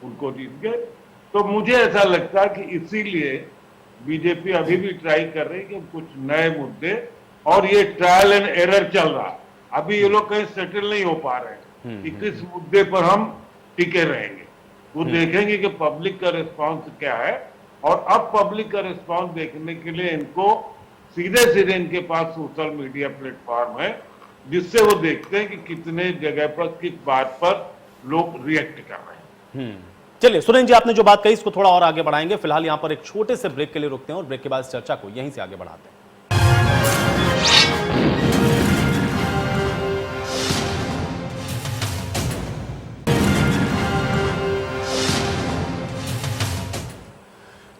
Speaker 7: उनको जीत गए। तो मुझे ऐसा लगता है कि इसीलिए बीजेपी अभी भी ट्राई कर रही है कि कुछ नए मुद्दे, और ये ट्रायल एंड एरर चल रहा है, अभी ये लोग कहीं सेटल नहीं हो पा रहे हैं कि किस मुद्दे पर हम टिके रहेंगे। वो देखेंगे कि पब्लिक का रिस्पांस क्या है, और अब पब्लिक का रिस्पांस देखने के लिए इनको सीधे इनके पास सोशल मीडिया प्लेटफॉर्म है, जिससे वो देखते हैं कि कितने जगह पर किस बात पर लोग रिएक्ट कर रहे हैं।
Speaker 1: चलिए सुरेंद्र जी, आपने जो बात कही इसको थोड़ा और आगे बढ़ाएंगे। फिलहाल यहां पर एक छोटे से ब्रेक के लिए रुकते हैं और ब्रेक के बाद इस चर्चा को यहीं से आगे बढ़ाते हैं।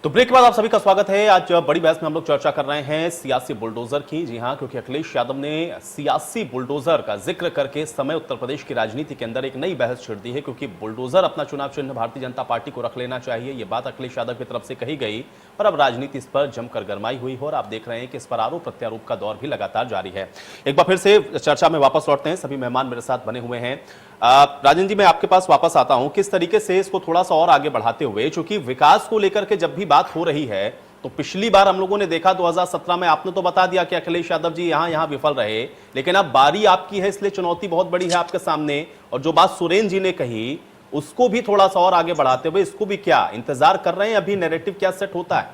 Speaker 1: तो ब्रेक के बाद आप सभी का स्वागत है। आज बड़ी बहस में हम लोग चर्चा कर रहे हैं सियासी बुलडोजर की। जी हां, क्योंकि अखिलेश यादव ने सियासी बुलडोजर का जिक्र करके इस समय उत्तर प्रदेश की राजनीति के अंदर एक नई बहस छिड़ दी है, क्योंकि बुलडोजर अपना चुनाव चिन्ह भारतीय जनता पार्टी को रख लेना चाहिए, ये बात अखिलेश यादव की तरफ से कही गई, और अब राजनीति इस पर जमकर गरमाई हुई है, और आप देख रहे हैं कि इस पर आरोप प्रत्यारोप का दौर भी लगातार जारी है। एक बार फिर से चर्चा में वापस लौटते हैं, सभी मेहमान मेरे साथ बने हुए हैं। राजन जी, मैं आपके पास वापस आता हूं। किस तरीके से इसको थोड़ा सा और आगे बढ़ाते हुए, क्योंकि विकास को लेकर के जब भी बात हो रही है, तो पिछली बार हम लोगों ने देखा 2017 में आपने तो बता दिया कि अखिलेश यादव जी यहां विफल रहे, लेकिन अब बारी आपकी है, इसलिए चुनौती बहुत बड़ी है आपके सामने। और जो बात सुरेंद्र जी ने कही उसको भी थोड़ा सा और आगे बढ़ाते हुए, इसको भी क्या इंतजार कर रहे हैं, अभी नैरेटिव क्या सेट होता है?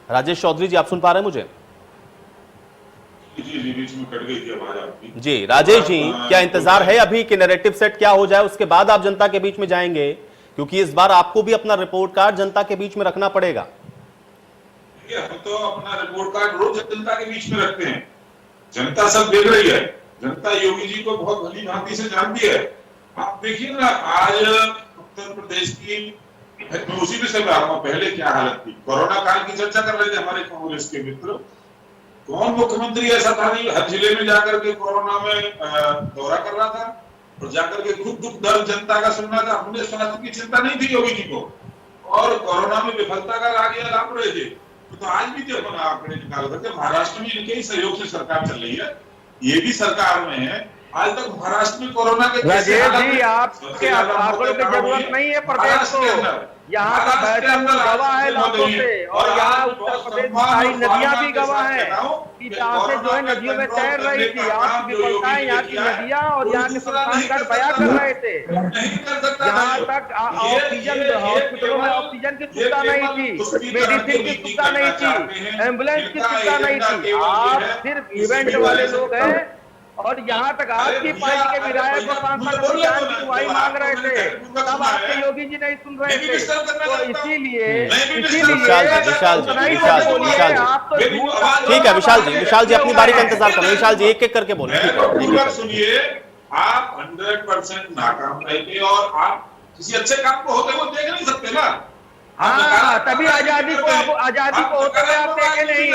Speaker 1: राजेश चौधरी जी, आप सुन पा रहे हैं मुझे?
Speaker 4: जी बीच में कट गई थी आवाज आपकी।
Speaker 1: जी राजेश जी, क्या इंतजार है अभी कि नैरेटिव सेट क्या हो जाए, उसके बाद आप जनता के बीच में जाएंगे? क्योंकि इस बार आपको भी अपना रिपोर्ट कार्ड जनता के बीच में रखना पड़ेगा।
Speaker 4: हम तो अपना रिपोर्ट कार्ड रोज जनता के बीच में रखते हैं। जनता सब देख रही है, जनता योगी जी को बहुत भली भांति से जानती है। आप देखिए ना, आज उत्तर प्रदेश की, मैं उसी विषय में आ रहा हूं, पहले क्या हालत थी। कोरोना काल की चर्चा कर रहे थे हमारे कांग्रेस के मित्र, कौन मुख्यमंत्री ऐसा था नहीं, हर जिले में जाकर के कोरोना में दौरा कर रहा था और जाकर के खुद दुख दर्द जनता का सुनना था। अपने स्वास्थ्य की चिंता नहीं थी योगी जी को, और कोरोना में विफलता का आगे लाभ रहे थे। तो आज भी जो अपन आंकड़े निकाल करके महाराष्ट्र में इनके ही सहयोग से सरकार चल रही है, ये भी सरकार में है। आज तक महाराष्ट्र में कोरोना के
Speaker 6: राजेश जी, आपके आंकड़ों की जरूरत नहीं है प्रदेश को, यहाँ का बैतूल गवाह है लाखों से, और यहाँ उत्तर प्रदेश की सारी नदियां भी गवाह है कि जहाँ से जो है नदियों में तैर रही थी। आपकी विफलताएं यहाँ की नदियां और यहाँ के संस्थानगढ़ बयां कर रहे थे। यहाँ तक ऑक्सीजन, हॉस्पिटलों में ऑक्सीजन की सुविधा नहीं थी, मेडिसिन की सुविधा नहीं थी, एम्बुलेंस की सुविधा नहीं थी। आप सिर्फ इवेंट वाले लोग हैं, और यहाँ तक आपकी पार्टी के विधायक और सांसद जान की दुआई मांग रहे थे, तब आपके योगी जी नहीं सुन रहे थे। तो इसीलिए
Speaker 1: ठीक है विशाल जी अपनी बारी का इंतजार करो। विशाल जी एक एक करके बोले।
Speaker 4: सुनिए, आप 100% नाकाम रहेंगे और आप किसी अच्छे काम को होते हुए देख नहीं सकते ना।
Speaker 6: हाँ, तभी आजादी को होते हुए आप देखे नहीं,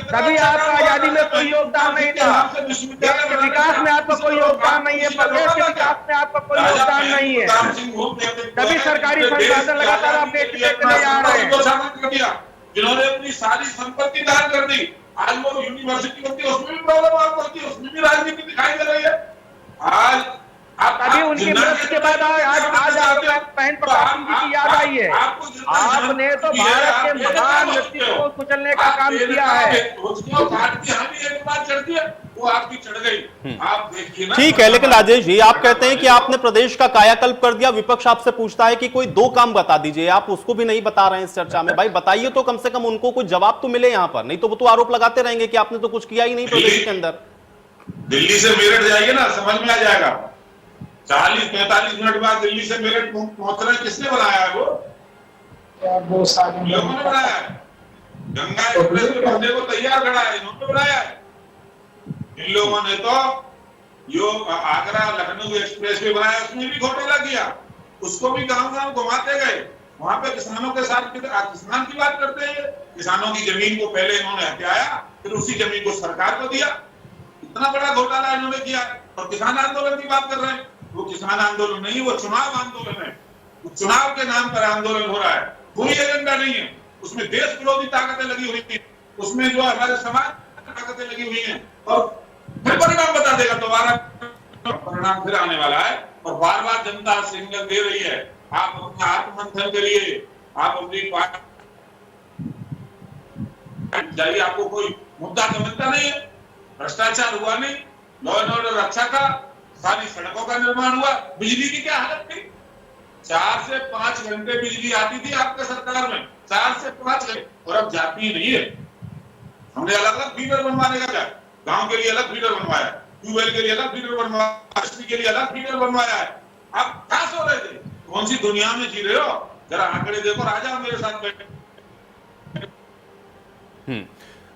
Speaker 6: तभी आपका आजादी में कोई योगदान नहीं था, देश के विकास में आपका कोई योगदान नहीं है, प्रदेश के विकास में आपका कोई योगदान नहीं है, तभी सरकारी संसाधन लगातार आप बेचते जा रहे हैं।
Speaker 4: जिन्होंने अपनी सारी संपत्ति दान कर दी, आज वो यूनिवर्सिटी होती है, उसमें भी प्रॉब्लम आपको होती है, उसमें भी राजनीति दिखाई दे रही है। आज
Speaker 6: तभी उनकी मृत्यु के बाद आज आपको बहन प्रताप सिंह जी की याद आई है। आपने तो भारत के महान व्यक्तित्व को कुचलने का काम किया है।
Speaker 1: ठीक है, लेकिन राजेश जी आप कहते हैं कि आपने प्रदेश का कायाकल्प कर दिया, विपक्ष आपसे पूछता है कि कोई 2 काम बता दीजिए, आप उसको भी नहीं बता रहे हैं इस चर्चा में। भाई बताइए तो, कम से कम उनको कुछ जवाब तो मिले यहाँ पर, नहीं तो वो तो आरोप लगाते रहेंगे कि आपने तो कुछ किया ही नहीं प्रदेश के अंदर।
Speaker 4: दिल्ली से मेरठ जाइए ना, समझ में आ जाएगा। 40-45 मिनट बाद दिल्ली से मेरठ पहुंच रहे, किसने बनाया है वो? लोगों ने बनाया है। गंगा एक्सप्रेस में बनने को तैयार खड़ा है, इन्होंने बनाया है। इन लोगों ने तो जो आगरा लखनऊ एक्सप्रेस वे बनाया, उसमें भी घोटाला किया, उसको भी गांव-गांव घुमाते गए। वहां पे किसानों के साथ किसान की बात करते हैं, किसानों की जमीन को पहले इन्होंने हथियाया, फिर उसी जमीन को सरकार को दिया। इतना बड़ा घोटाला इन्होंने किया, और किसान आंदोलन की बात कर रहे हैं। वो किसान आंदोलन नहीं, वो चुनाव आंदोलन है। चुनाव के नाम पर आंदोलन हो रहा है, कोई एजेंडा नहीं है। उसमें देश विरोधी ताकतें लगी हुई थी, उसमें जो हमारे समाज की ताकतें लगी हुई हैं, और फिर परिणाम बता देगा, दोबारा परिणाम फिर आने वाला है। और बार बार जनता सिग्नल दे रही है, आप अपना आत्ममंथन करिए, आप अपनी जाइए, आपको कोई मुद्दा तो मिलता नहीं है। भ्रष्टाचार हुआ नहीं, लॉ एंड ऑर्डर अच्छा था, सारी सड़कों का निर्माण हुआ। बिजली की क्या हालत थी? 4 से 5 घंटे बिजली आती थी आपके सरकार में, 4 से 5 घंटे, और अब जाती ही नहीं है। हमने अलग अलग फीडर बनवाने का क्या, गांव के लिए अलग फीडर बनवाया, ट्यूबवेल के लिए अलग फीडर बनवाया, इंडस्ट्री के लिए अलग फीडर बनवाया है। आप क्या सो रहे थे? कौन सी दुनिया में जी रहे हो? जरा आंकड़े देखो, राजा मेरे साथ बैठे।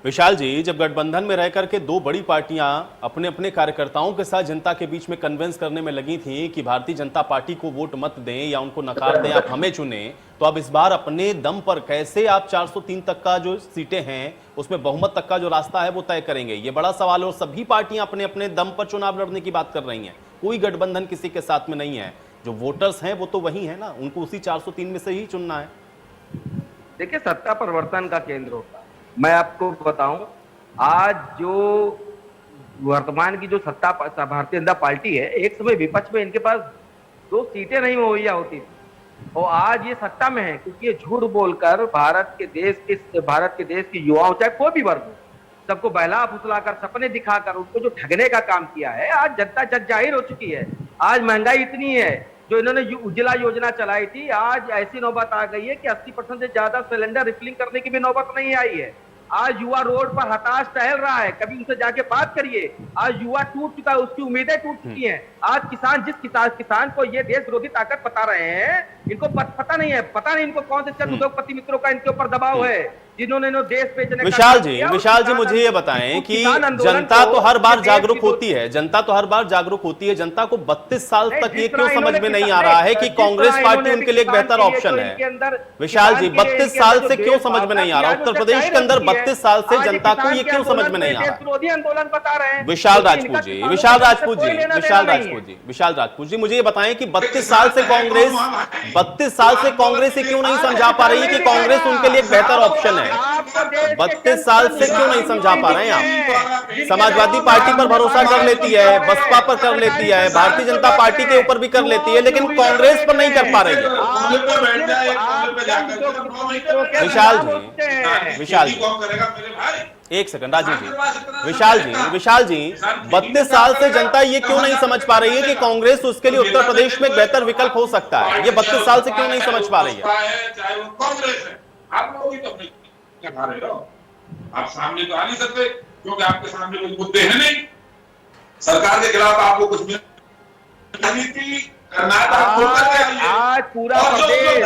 Speaker 1: विशाल जी, जब गठबंधन में रह करके 2 बड़ी पार्टियां अपने अपने कार्यकर्ताओं के साथ जनता के बीच में कन्विंस करने में लगी थी कि भारतीय जनता पार्टी को वोट मत दें या उनको नकार दें, आप हमें चुनें, तो अब इस बार अपने दम पर कैसे आप 403 तक का जो सीटें हैं उसमें बहुमत तक का जो रास्ता है वो तय करेंगे? ये बड़ा सवाल है, और सभी पार्टियां अपने अपने दम पर चुनाव लड़ने की बात कर रही हैं, कोई गठबंधन किसी के साथ में नहीं है। जो वोटर्स हैं वो तो वही है ना, उनको उसी 403 में से ही चुनना है।
Speaker 6: देखिए, सत्ता परिवर्तन का केंद्र होता है। मैं आपको बताऊं, आज जो वर्तमान की जो सत्ता भारतीय जनता पार्टी है, एक समय विपक्ष में इनके पास 2 सीटें नहीं मुहैया होती थी, और आज ये सत्ता में है क्योंकि ये झूठ बोलकर भारत के देश के युवाओं, चाहे कोई भी वर्ग हो, सबको बहला फुसलाकर, सपने दिखाकर उनको जो ठगने का काम किया है, आज जनता जग जाहिर हो चुकी है। आज महंगाई इतनी है, जो इन्होंने उज्ज्वला योजना चलाई थी, आज ऐसी नौबत आ गई है कि 80% से ज्यादा सिलेंडर रिफिलिंग करने की भी नौबत नहीं आई है। आज युवा रोड पर हताश टहल रहा है, कभी उनसे जाके बात करिए। आज युवा टूट चुका है, उसकी उम्मीदें टूट चुकी हैं। आज किसान को ये देश विरोधी ताकत बता रहे हैं, इनको पता नहीं है, पता नहीं इनको कौन से चंद उद्योगपति मित्रों का इनके ऊपर दबाव है। जिन्होंने देश बेचने का
Speaker 1: विशाल
Speaker 6: काम
Speaker 1: जी,
Speaker 6: किया,
Speaker 1: विशाल जी
Speaker 6: किसान
Speaker 1: मुझे ये बताएं
Speaker 6: उस
Speaker 1: कि
Speaker 6: किसान आंदोलन
Speaker 1: जनता
Speaker 6: को
Speaker 1: तो हर बार
Speaker 6: देश
Speaker 1: जागरूक
Speaker 6: की
Speaker 1: होती है, जनता तो हर बार जागरूक होती है, जनता को 32 साल
Speaker 6: नहीं,
Speaker 1: तक ये
Speaker 6: जिस
Speaker 1: क्यों
Speaker 6: तरह
Speaker 1: समझ में
Speaker 6: इन्होंने
Speaker 1: नहीं आ रहा है कि
Speaker 6: जिस तरह
Speaker 1: कांग्रेस पार्टी
Speaker 6: इन्होंने
Speaker 1: उनके लिए एक
Speaker 6: किसान
Speaker 1: बेहतर
Speaker 6: के लिए
Speaker 1: ऑप्शन
Speaker 6: जो
Speaker 1: है।
Speaker 6: इनके अंदर
Speaker 1: विशाल जी,
Speaker 6: किसान के लिए
Speaker 1: 32
Speaker 6: इनके
Speaker 1: साल
Speaker 6: अंदर
Speaker 1: से
Speaker 6: जो
Speaker 1: क्यों
Speaker 6: देश
Speaker 1: समझ में नहीं आ रहा,
Speaker 6: भावना
Speaker 1: उत्तर
Speaker 6: की
Speaker 1: प्रदेश
Speaker 6: आज
Speaker 1: के अंदर
Speaker 6: जाहिर होती है।
Speaker 1: 32 साल से
Speaker 6: आज
Speaker 1: जनता को
Speaker 6: किसान
Speaker 1: ये
Speaker 6: के
Speaker 1: क्यों समझ में
Speaker 6: आंदोलन
Speaker 1: नहीं
Speaker 6: को
Speaker 1: आ
Speaker 6: देश
Speaker 1: रहा?
Speaker 6: विरोधी आंदोलन बता रहे हैं,
Speaker 1: विशाल
Speaker 6: क्योंकि
Speaker 1: राजपूत
Speaker 6: इनका
Speaker 1: जी,
Speaker 6: किसानों
Speaker 1: विशाल
Speaker 6: के साथ
Speaker 1: राजपूत
Speaker 6: कोई
Speaker 1: जी,
Speaker 6: लेना
Speaker 1: विशाल
Speaker 6: देना नहीं
Speaker 1: राजपूत
Speaker 6: है।
Speaker 1: जी, विशाल राजपूत जी, मुझे ये बताएं कि 32 साल से कांग्रेस 32 साल से कांग्रेस ये क्यों नहीं समझा पा रही है कि कांग्रेस उनके लिए एक बेहतर ऑप्शन है? 32 साल से क्यों नहीं समझा पा रहे हैं आप? समाजवादी पार्टी पर भरोसा कर लेती है, बसपा पर कर लेती है, भारतीय जनता पार्टी के ऊपर भी कर लेती है, लेकिन कांग्रेस पर नहीं कर पा रही है। विशाल जी, विशाल जी, एक सेकंड राजीव जी, विशाल जी 32 साल से जनता ये क्यों नहीं समझ पा रही है कि कांग्रेस उसके लिए उत्तर प्रदेश में एक बेहतर विकल्प हो सकता है? ये 32 साल से क्यों नहीं समझ पा रही है?
Speaker 4: चाहे वो कांग्रेस है, आप लोग ही तो अपने खा रहे हो, आप सामने तो आ नहीं सकते क्योंकि आपके सामने कोई मुद्दे हैं नहीं। सरकार के खिलाफ आपको कुछ नीति
Speaker 6: आज पूरा प्रदेश,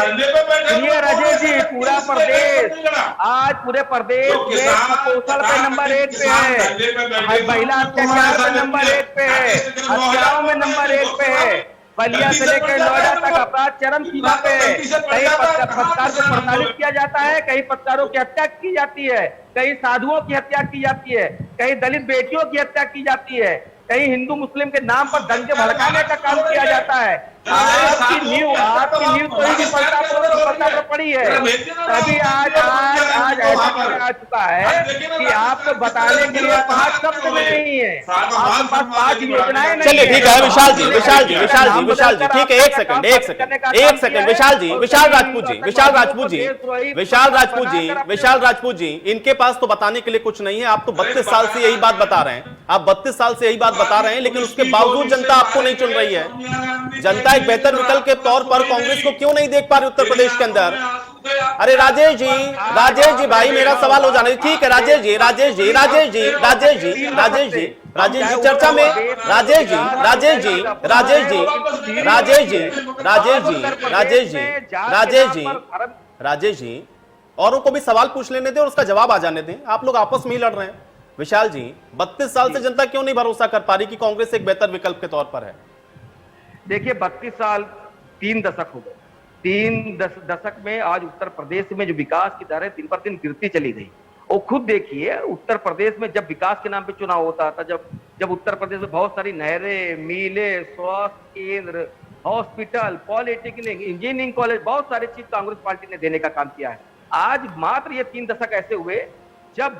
Speaker 6: सुनिए राजेश जी, पूरा प्रदेश, आज पूरे प्रदेश कुपोषण पे नंबर 1 पे है, महिला अत्याचार पे नंबर 1 पे है, हत्याओं में नंबर 1 पे है, बलिया से लेकर नोएडा तक अपराध चरम सीमा पे है। कहीं पत्रकार को प्रताड़ित किया जाता है, कहीं पत्रकारों की हत्या की जाती है, कहीं साधुओं की हत्या की जाती है, कहीं दलित बेटियों की हत्या की जाती है, कहीं हिंदू मुस्लिम के नाम पर दंगे भड़काने का काम किया जाता है। आपकी नींव तो ही विफलता पर पड़ी है। तभी आज ऐसा आ चुका है कि आपको बताने के लिए 5 शब्द नहीं है, आपके पास 5 योजनाएं नहीं है।
Speaker 1: चलिए ठीक है विशाल जी, ठीक है, एक सेकंड विशाल राजपूत जी, इनके पास तो बताने के लिए कुछ नहीं है। आप तो 32 साल से यही बात बता रहे हैं, आप 32 साल से यही बात बता रहे हैं, लेकिन उसके बावजूद जनता आपको नहीं चुन रही है। जनता एक बेहतर विकल्प के तौर पर कांग्रेस को क्यों नहीं देख पा रही उत्तर प्रदेश के अंदर? अरे राजेश जी भाई, मेरा सवाल हो जाना ठीक है। राजेश जी चर्चा में, राजेश जी औरों को भी सवाल पूछ लेने दें और उसका जवाब आ जाने दें। आप लोग आपस में ही लड़ रहे हैं। विशाल जी, 32 साल से जनता क्यों नहीं भरोसा कर पा रही कि कांग्रेस एक बेहतर विकल्प के तौर पर है?
Speaker 6: देखिए 32 साल 3 दशक हो गए, 3 दशक में आज उत्तर प्रदेश में जो विकास की दर है दिन पर दिन गिरती चली गई। और खुद देखिए उत्तर प्रदेश में जब विकास के नाम पे चुनाव होता था, जब उत्तर प्रदेश में बहुत सारी नहरें, मीले, स्वास्थ्य केंद्र, हॉस्पिटल, पॉलिटेक्निक, इंजीनियरिंग कॉलेज, बहुत सारी चीज कांग्रेस पार्टी ने देने का काम किया है। आज मात्र ये 3 दशक ऐसे हुए जब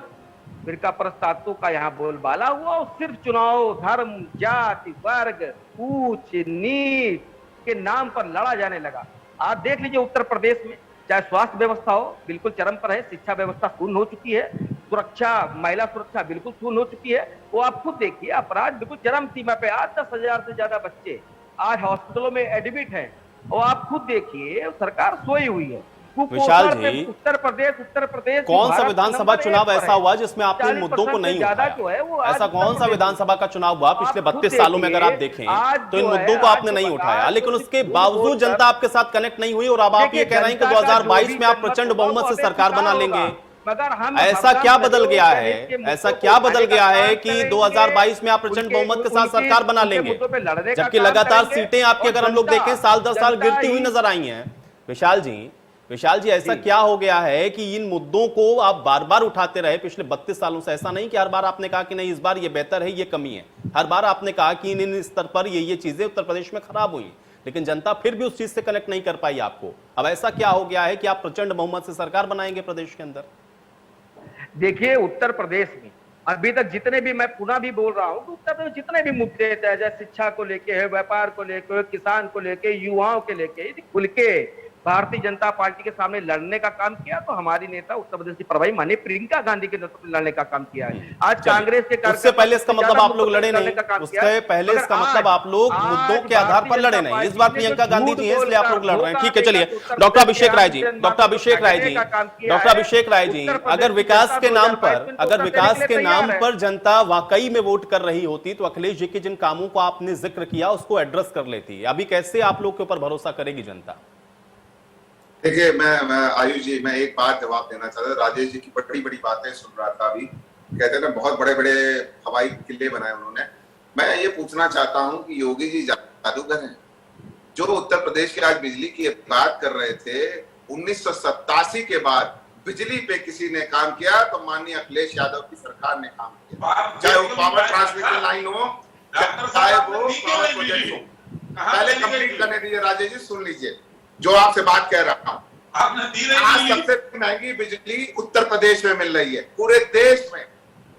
Speaker 6: फिरका परस्तातों का यहाँ बोलबाला हुआ और सिर्फ चुनाव धर्म, जाति, वर्ग, ऊंच नीच के नाम पर लड़ा जाने लगा। आज देख लीजिए उत्तर प्रदेश में चाहे स्वास्थ्य व्यवस्था हो बिल्कुल चरम पर है, शिक्षा व्यवस्था शून्य हो चुकी है, सुरक्षा, महिला सुरक्षा बिल्कुल शून्य हो चुकी है। वो आप खुद देखिए, अपराध बिल्कुल चरम सीमा पे। आज 10,000 से ज्यादा बच्चे आज हॉस्पिटलों में एडमिट हैं और आप खुद देखिए सरकार सोई हुई है।
Speaker 1: विशाल जी,
Speaker 6: उत्तर प्रदेश
Speaker 1: कौन सा विधानसभा चुनाव ऐसा हुआ जिसमें आपने मुद्दों को नहीं उठाया? ऐसा कौन सा विधानसभा का चुनाव हुआ पिछले 32 सालों में अगर आप देखें तो इन मुद्दों को आपने नहीं उठाया, लेकिन उसके बावजूद जनता आपके साथ कनेक्ट नहीं हुई और अब आप ये कह रहे हैं कि 2022 में आप प्रचंड बहुमत से सरकार बना लेंगे। ऐसा क्या बदल गया है कि 2022 में आप प्रचंड बहुमत के साथ सरकार बना लेंगे, जबकि लगातार सीटें आपकी अगर हम लोग देखें साल दर साल गिरती हुई नजर आई हैं? विशाल जी ऐसा क्या हो गया है कि इन मुद्दों को आप बार बार उठाते रहे पिछले 32 सालों से? ऐसा नहीं कि हर बार आपने कहा कि नहीं इस बार ये बेहतर है, ये कमी है। हर बार आपने कहा कि इन स्तर पर ये चीजें उत्तर प्रदेश में खराब हुई, लेकिन जनता फिर भी उस चीज से कनेक्ट नहीं कर पाई आपको। अब ऐसा क्या हो गया है कि आप प्रचंड बहुमत से सरकार बनाएंगे प्रदेश के अंदर?
Speaker 6: देखिए उत्तर प्रदेश में अभी तक जितने भी, मैं पुनः भी बोल रहा हूं कि उत्तर प्रदेश जितने भी मुद्दे थे, जैसे शिक्षा को लेके है, व्यापार को लेके, किसान को लेके, युवाओं के लेके, खुल के भारतीय जनता पार्टी के सामने लड़ने का काम किया तो हमारी नेता उत्तर प्रदेश की प्रभारी माननीय प्रियंका गांधी के नेतृत्व में लड़ने का काम किया है। आज कांग्रेस के
Speaker 1: उससे पहले इसका मतलब आप लोग लड़े नहीं, उससे पहले इसका मतलब आप लोग मुद्दों के आधार पर लड़े नहीं। इस बार प्रियंका गांधी जी है इसलिए आप लोग लड़ रहे हैं। ठीक है, चलिए डॉक्टर अभिषेक राय जी, अगर विकास के नाम पर जनता वाकई में वोट कर रही होती तो अखिलेश जी के जिन कामों को आपने जिक्र किया उसको एड्रेस कर लेती। अभी कैसे आप लोग के ऊपर भरोसा करेगी जनता?
Speaker 5: देखिए मैं आयुष जी, मैं एक बात जवाब देना चाहता था। राजेश जी की बड़ी बड़ी बातें सुन रहा था अभी, कहते हैं ना बहुत बड़े बड़े हवाई किले बनाए उन्होंने। मैं ये पूछना चाहता हूं कि योगी जी जादूगर हैं? जो उत्तर प्रदेश के आज बिजली की बात कर रहे थे, 1987 के बाद बिजली पे किसी ने काम किया तो माननीय अखिलेश यादव की सरकार ने काम किया, चाहे वो पावर ट्रांसमिशन लाइन हो, चाहे वो पावर प्रोजेक्ट हो। पहले कंप्लीट करने दीजिए राजेश जी, सुन लीजिए जो आपसे बात कह रहा हूं। आज सबसे महंगी बिजली उत्तर प्रदेश में मिल रही है पूरे देश में,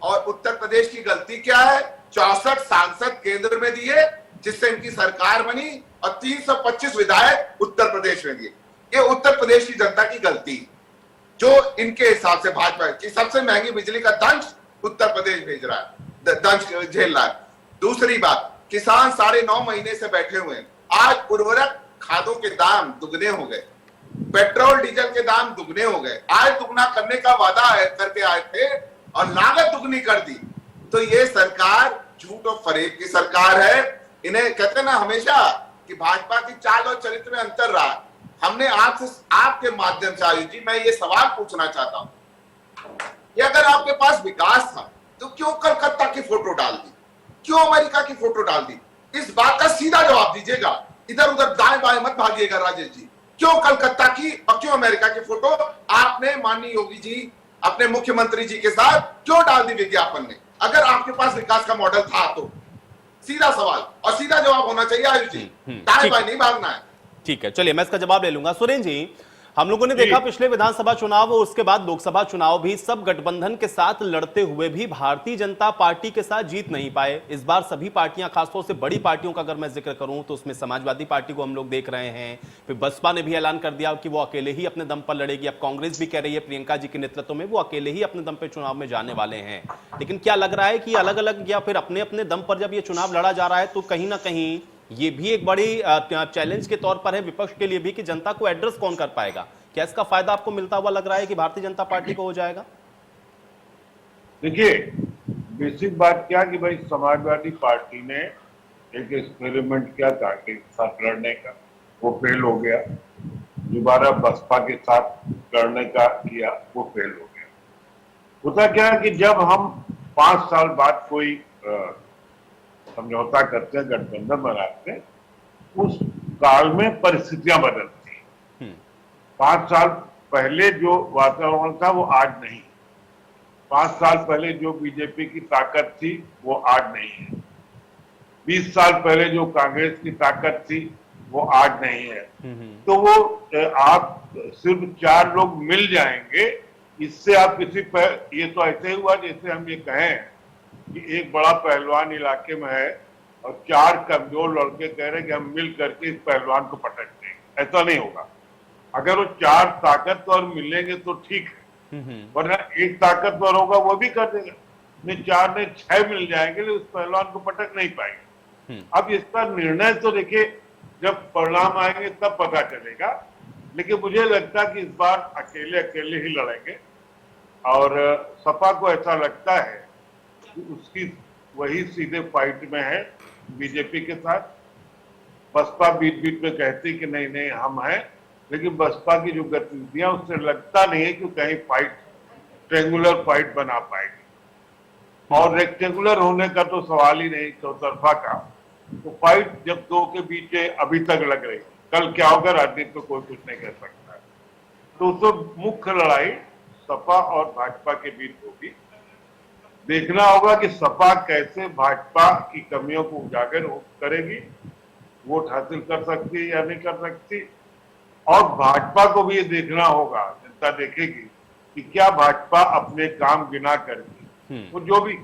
Speaker 5: और उत्तर प्रदेश की गलती क्या है? 64 सांसद केंद्र में दिए जिससे इनकी सरकार बनी, और 325 विधायक उत्तर प्रदेश में दिए। ये उत्तर प्रदेश की जनता की गलती, जो इनके हिसाब से भाजपा की सबसे महंगी बिजली का दंश उत्तर प्रदेश भेज रहा है, दंश झेल रहा है। दूसरी बात, किसान 9.5 महीने से बैठे हुए हैं। आज उर्वरक खादों के दाम दुगने हो गए, पेट्रोल डीजल के दाम दुगने हो गए। आज दुगना करने का वादा करके आए थे और लागत दुगनी कर दी। तो ये सरकार झूठ और फरेब की सरकार है। इन्हें कहते हैं ना हमेशा कि भाजपा की चाल और चरित्र में अंतर रहा। हमने आपके माध्यम से आयुष जी मैं ये सवाल पूछना चाहता हूं कि अगर आपके पास विकास था तो क्यों कलकत्ता की फोटो डाल दी, क्यों अमेरिका की फोटो डाल दी? इस बात का सीधा जवाब दीजिएगा, इधर उधर दाएं बाएं मत भागिएगा राजेश जी। क्यों कलकत्ता की और क्यों अमेरिका की फोटो आपने माननीय योगी जी अपने मुख्यमंत्री जी के साथ क्यों डाल दी विज्ञापन में? अगर आपके पास विकास का मॉडल था तो सीधा सवाल और सीधा जवाब होना चाहिए आयुष जी, दाएं बाएं नहीं भागना है।
Speaker 1: ठीक है, चलिए मैं इसका जवाब ले लूंगा। सुरेंद्र जी, हम लोगों ने देखा पिछले विधानसभा चुनाव और उसके बाद लोकसभा चुनाव भी सब गठबंधन के साथ लड़ते हुए भी भारतीय जनता पार्टी के साथ जीत नहीं पाए। इस बार सभी पार्टियां, खासतौर से बड़ी पार्टियों का अगर मैं जिक्र करूं तो उसमें समाजवादी पार्टी को हम लोग देख रहे हैं, फिर बसपा ने भी ऐलान कर दिया कि वो अकेले ही अपने दम पर लड़ेगी। अब कांग्रेस भी कह रही है प्रियंका जी के नेतृत्व में वो अकेले ही अपने दम पर चुनाव में जाने वाले हैं। लेकिन क्या लग रहा है कि अलग अलग या फिर अपने अपने दम पर जब ये चुनाव लड़ा जा रहा है तो कहीं ना कहीं ये भी एक बड़ी चैलेंज के तौर पर है विपक्ष के लिए भी कि जनता को एड्रेस कौन कर पाएगा? क्या इसका फायदा आपको मिलता हुआ लग रहा है कि भारतीय जनता पार्टी को हो जाएगा?
Speaker 7: देखिए, बेसिक बात क्या कि भाई समाजवादी पार्टी ने एक एक्सपेरिमेंट किया था के साथ लड़ने का, वो फेल हो गया। दोबारा बसपा के साथ लड़ने का किया, वो फेल हो गया। होता क्या है कि जब हम 5 साल बाद कोई समझौता करते हैं, गठबंधन बनाते हैं, उस काल में परिस्थितियां बदलती हैं। 5 साल पहले जो वातावरण था वो आज नहीं, 5 साल पहले जो बीजेपी की ताकत थी वो आज नहीं है, 20 साल पहले जो कांग्रेस की ताकत थी वो आज नहीं है। तो वो आप सिर्फ 4 लोग मिल जाएंगे, इससे आप किसी पर, ये तो ऐसे हुआ जैसे हम ये कहें कि एक बड़ा पहलवान इलाके में है और 4 कमजोर लड़के कह रहे हैं कि हम मिल करके इस पहलवान को पटक देंगे। ऐसा नहीं होगा। अगर वो 4 ताकतवर मिलेंगे तो ठीक है, वरना एक ताकतवर होगा वो भी कर देगा। नहीं 4 नहीं 6 मिल जाएंगे उस पहलवान को पटक नहीं पाएंगे। अब इसका निर्णय तो देखिए जब परिणाम आएंगे तब पता चलेगा, लेकिन मुझे लगता है कि इस बार अकेले ही लड़ेंगे। और सपा को ऐसा लगता है कि उसकी वही सीधे फाइट में है बीजेपी के साथ। बसपा बीच बीच में कहती कि नहीं हम हैं, लेकिन बसपा की जो गतिविधियां उससे लगता नहीं है कि कहीं फाइट रेक्टेंगुलर फाइट बना पाएगी। और रेक्टेंगुलर होने का तो सवाल ही नहीं, चौतरफा का तो फाइट जब 2 के बीच अभी तक लग रही, कल क्या होगा राजनीति तो कोई कुछ नहीं कह सकता। तो उसमें मुख्य लड़ाई सपा और भाजपा के बीच होगी। देखना होगा कि सपा कैसे भाजपा की कमियों को उजागर करेगी, वोट हासिल कर सकती है या नहीं कर सकती। और भाजपा को भी ये देखना होगा, जनता देखेगी कि क्या भाजपा अपने काम गिना करके, वो जो भी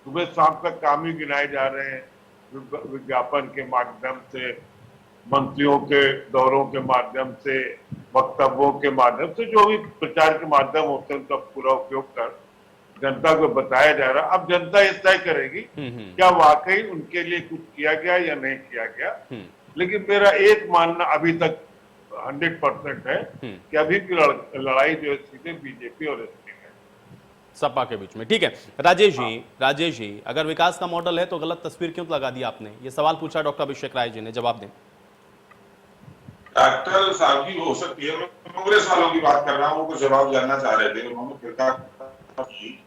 Speaker 7: सुबह शाम तक काम ही गिनाए जा रहे हैं, विज्ञापन के माध्यम से, मंत्रियों के दौरों के माध्यम से, वक्तव्यों के माध्यम से, जो भी प्रचार के माध्यम होते हैं उनका पूरा उपयोग कर जनता को बताया जा रहा। अब जनता ये तय करेगी क्या वाकई उनके लिए कुछ किया गया या नहीं किया गया। लेकिन मेरा एक मानना अभी तक 100% है कि अभी की लड़ाई जो है सीधे बीजेपी और एसपी है,
Speaker 1: सपा के बीच में। ठीक है राजेश जी, अगर विकास का मॉडल है तो गलत तस्वीर क्यों लगा दी आपने? ये सवाल पूछा डॉक्टर अभिषेक राय जी ने, जवाब दें।
Speaker 4: डॉक्टर साहब की हो सकती है, मैं कांग्रेस वालों की बात कर रहा हूँ, वो कुछ जवाब जानना चाह रहे थे। उन्होंने फिरका की,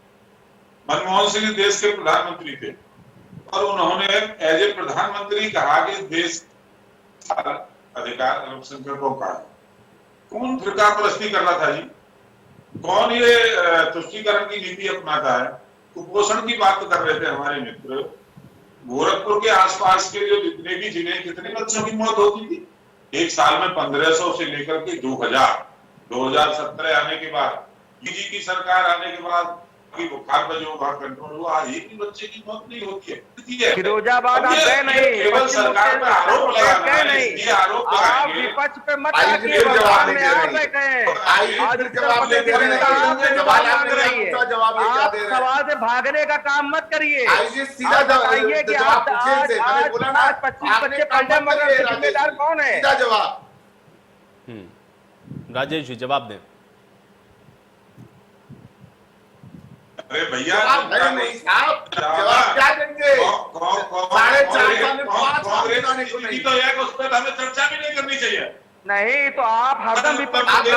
Speaker 4: मनमोहन सिंह देश के प्रधानमंत्री थे और उन्होंने एज ए प्रधानमंत्री कहा कि देश अधिकार अल्पसंख्यकों का है। कौन फिरका परस्ती कर रहा था जी? कौन ये तुष्टीकरण की नीति अपनाता है? कुपोषण की बात कर रहे थे हमारे मित्र। गोरखपुर के आसपास के जो जितने भी जिले, कितने बच्चों की मौत होती थी एक साल में? 1500 से लेकर के 2000। 2017 आने के बाद, बीजेपी की सरकार आने के बाद बुखार का जो कंट्रोल हुआ, एक भी बच्चे की मौत नहीं होती है।
Speaker 6: फिरोजाबाद आप गए नहीं,
Speaker 4: केवल सरकार पे आरोप लगाना है, इसलिए आरोप
Speaker 6: आप
Speaker 4: लगाएंगे।
Speaker 6: विपक्ष पे मत
Speaker 5: आइए
Speaker 6: आइए,
Speaker 5: फिर जवाब
Speaker 6: में
Speaker 5: दे
Speaker 6: आप
Speaker 5: रही है।
Speaker 6: गए।
Speaker 5: आइए
Speaker 6: आज
Speaker 5: फिर
Speaker 6: उत्तर
Speaker 5: जवाब
Speaker 6: प्रदेश
Speaker 5: दे रही है।
Speaker 6: सरकार
Speaker 5: जवाब
Speaker 6: मांग
Speaker 5: आपने
Speaker 6: रही है।
Speaker 5: आपका जवाब ये क्या
Speaker 6: आप
Speaker 5: दे रहे हैं?
Speaker 6: सवाल से भागने का काम मत करिए।
Speaker 5: आइए सीधा
Speaker 6: आप बताइए कि
Speaker 5: जवाब
Speaker 6: आज
Speaker 5: पूछिए
Speaker 6: आज
Speaker 5: इनसे। मैंने बोला ना,
Speaker 6: 25
Speaker 5: आपने
Speaker 6: बच्चे
Speaker 5: काम
Speaker 6: पढ़ने
Speaker 5: मत
Speaker 6: मगर
Speaker 5: करिए,
Speaker 6: जिम्मेदार
Speaker 5: राजेश जी।
Speaker 6: कौन है?
Speaker 5: सीधा जवाब।
Speaker 1: राजेश जी जवाब दें।
Speaker 4: अरे भैया,
Speaker 5: जवाब है नहीं साहब, जवाब क्या देंगे? 4.5 साल में 5 साल बिताने को नहीं।
Speaker 4: तो है कि उस पर हमें चर्चा भी नहीं करनी चाहिए।
Speaker 6: नहीं तो आप हरदम विपक्ष
Speaker 5: आप
Speaker 6: के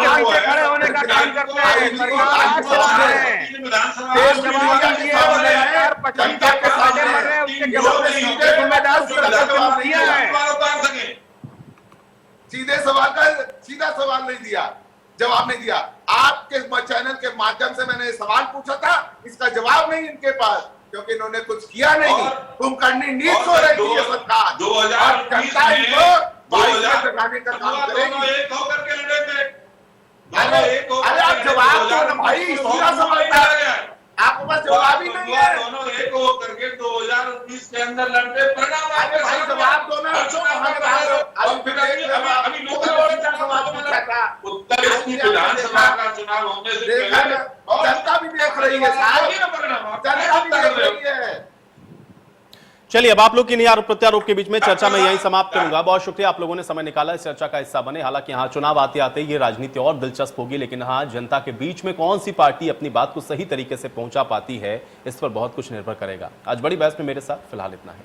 Speaker 6: पीछे खड़े होने का काम करते हैं। सरकार आज चला रहे हैं।
Speaker 5: देश में
Speaker 6: जवाब
Speaker 5: मीडिया
Speaker 6: दीजिए,
Speaker 5: के सामने है,
Speaker 6: लगातार 25
Speaker 5: जनता के
Speaker 6: बच्चे
Speaker 5: सामने
Speaker 6: मर रहे हैं,
Speaker 5: है।
Speaker 6: उसके जवाब में सीधे जिम्मेदार मुखिया है।
Speaker 5: सीधा सवाल नहीं दिया, जवाब नहीं दिया। आपके चैनल के माध्यम से मैंने सवाल पूछा था, इसका जवाब नहीं इनके पास, क्योंकि इन्होंने कुछ किया नहीं। कुंभकर्णी नीच हो रही थी ये सरकार।
Speaker 4: 2020
Speaker 5: जनता
Speaker 4: में
Speaker 5: इनको 2000 लगाने का काम करेगी।
Speaker 4: एक होकर के लड़े थे।
Speaker 5: अरे आप जवाब दो ना भाई, सीधा सवाल था। आपके पास जवाब ही नहीं है।
Speaker 4: दोनों एक हो करके 2019 के अंदर लड़ते, परिणाम
Speaker 5: अरे भाई जवाब दो ना।
Speaker 4: अभी लोकल
Speaker 5: क्या सवाल पूछा था?
Speaker 4: उत्तर प्रदेश की विधानसभा का चुनाव होने से
Speaker 5: देखा ना, जनता भी देख रही है साहब, जनता भी देख रही है।
Speaker 1: चलिए अब आप लोग की नहीं आरोप प्रत्यारोप के बीच में चर्चा में यहीं समाप्त करूंगा। बहुत शुक्रिया आप लोगों ने समय निकाला इस चर्चा का हिस्सा बने। हालांकि हाँ, चुनाव आते आते ये राजनीति और दिलचस्प होगी, लेकिन हाँ, जनता के बीच में कौन सी पार्टी अपनी बात को सही तरीके से पहुंचा पाती है, इस पर बहुत कुछ निर्भर करेगा। आज बड़ी बहस में मेरे साथ फिलहाल इतना ही।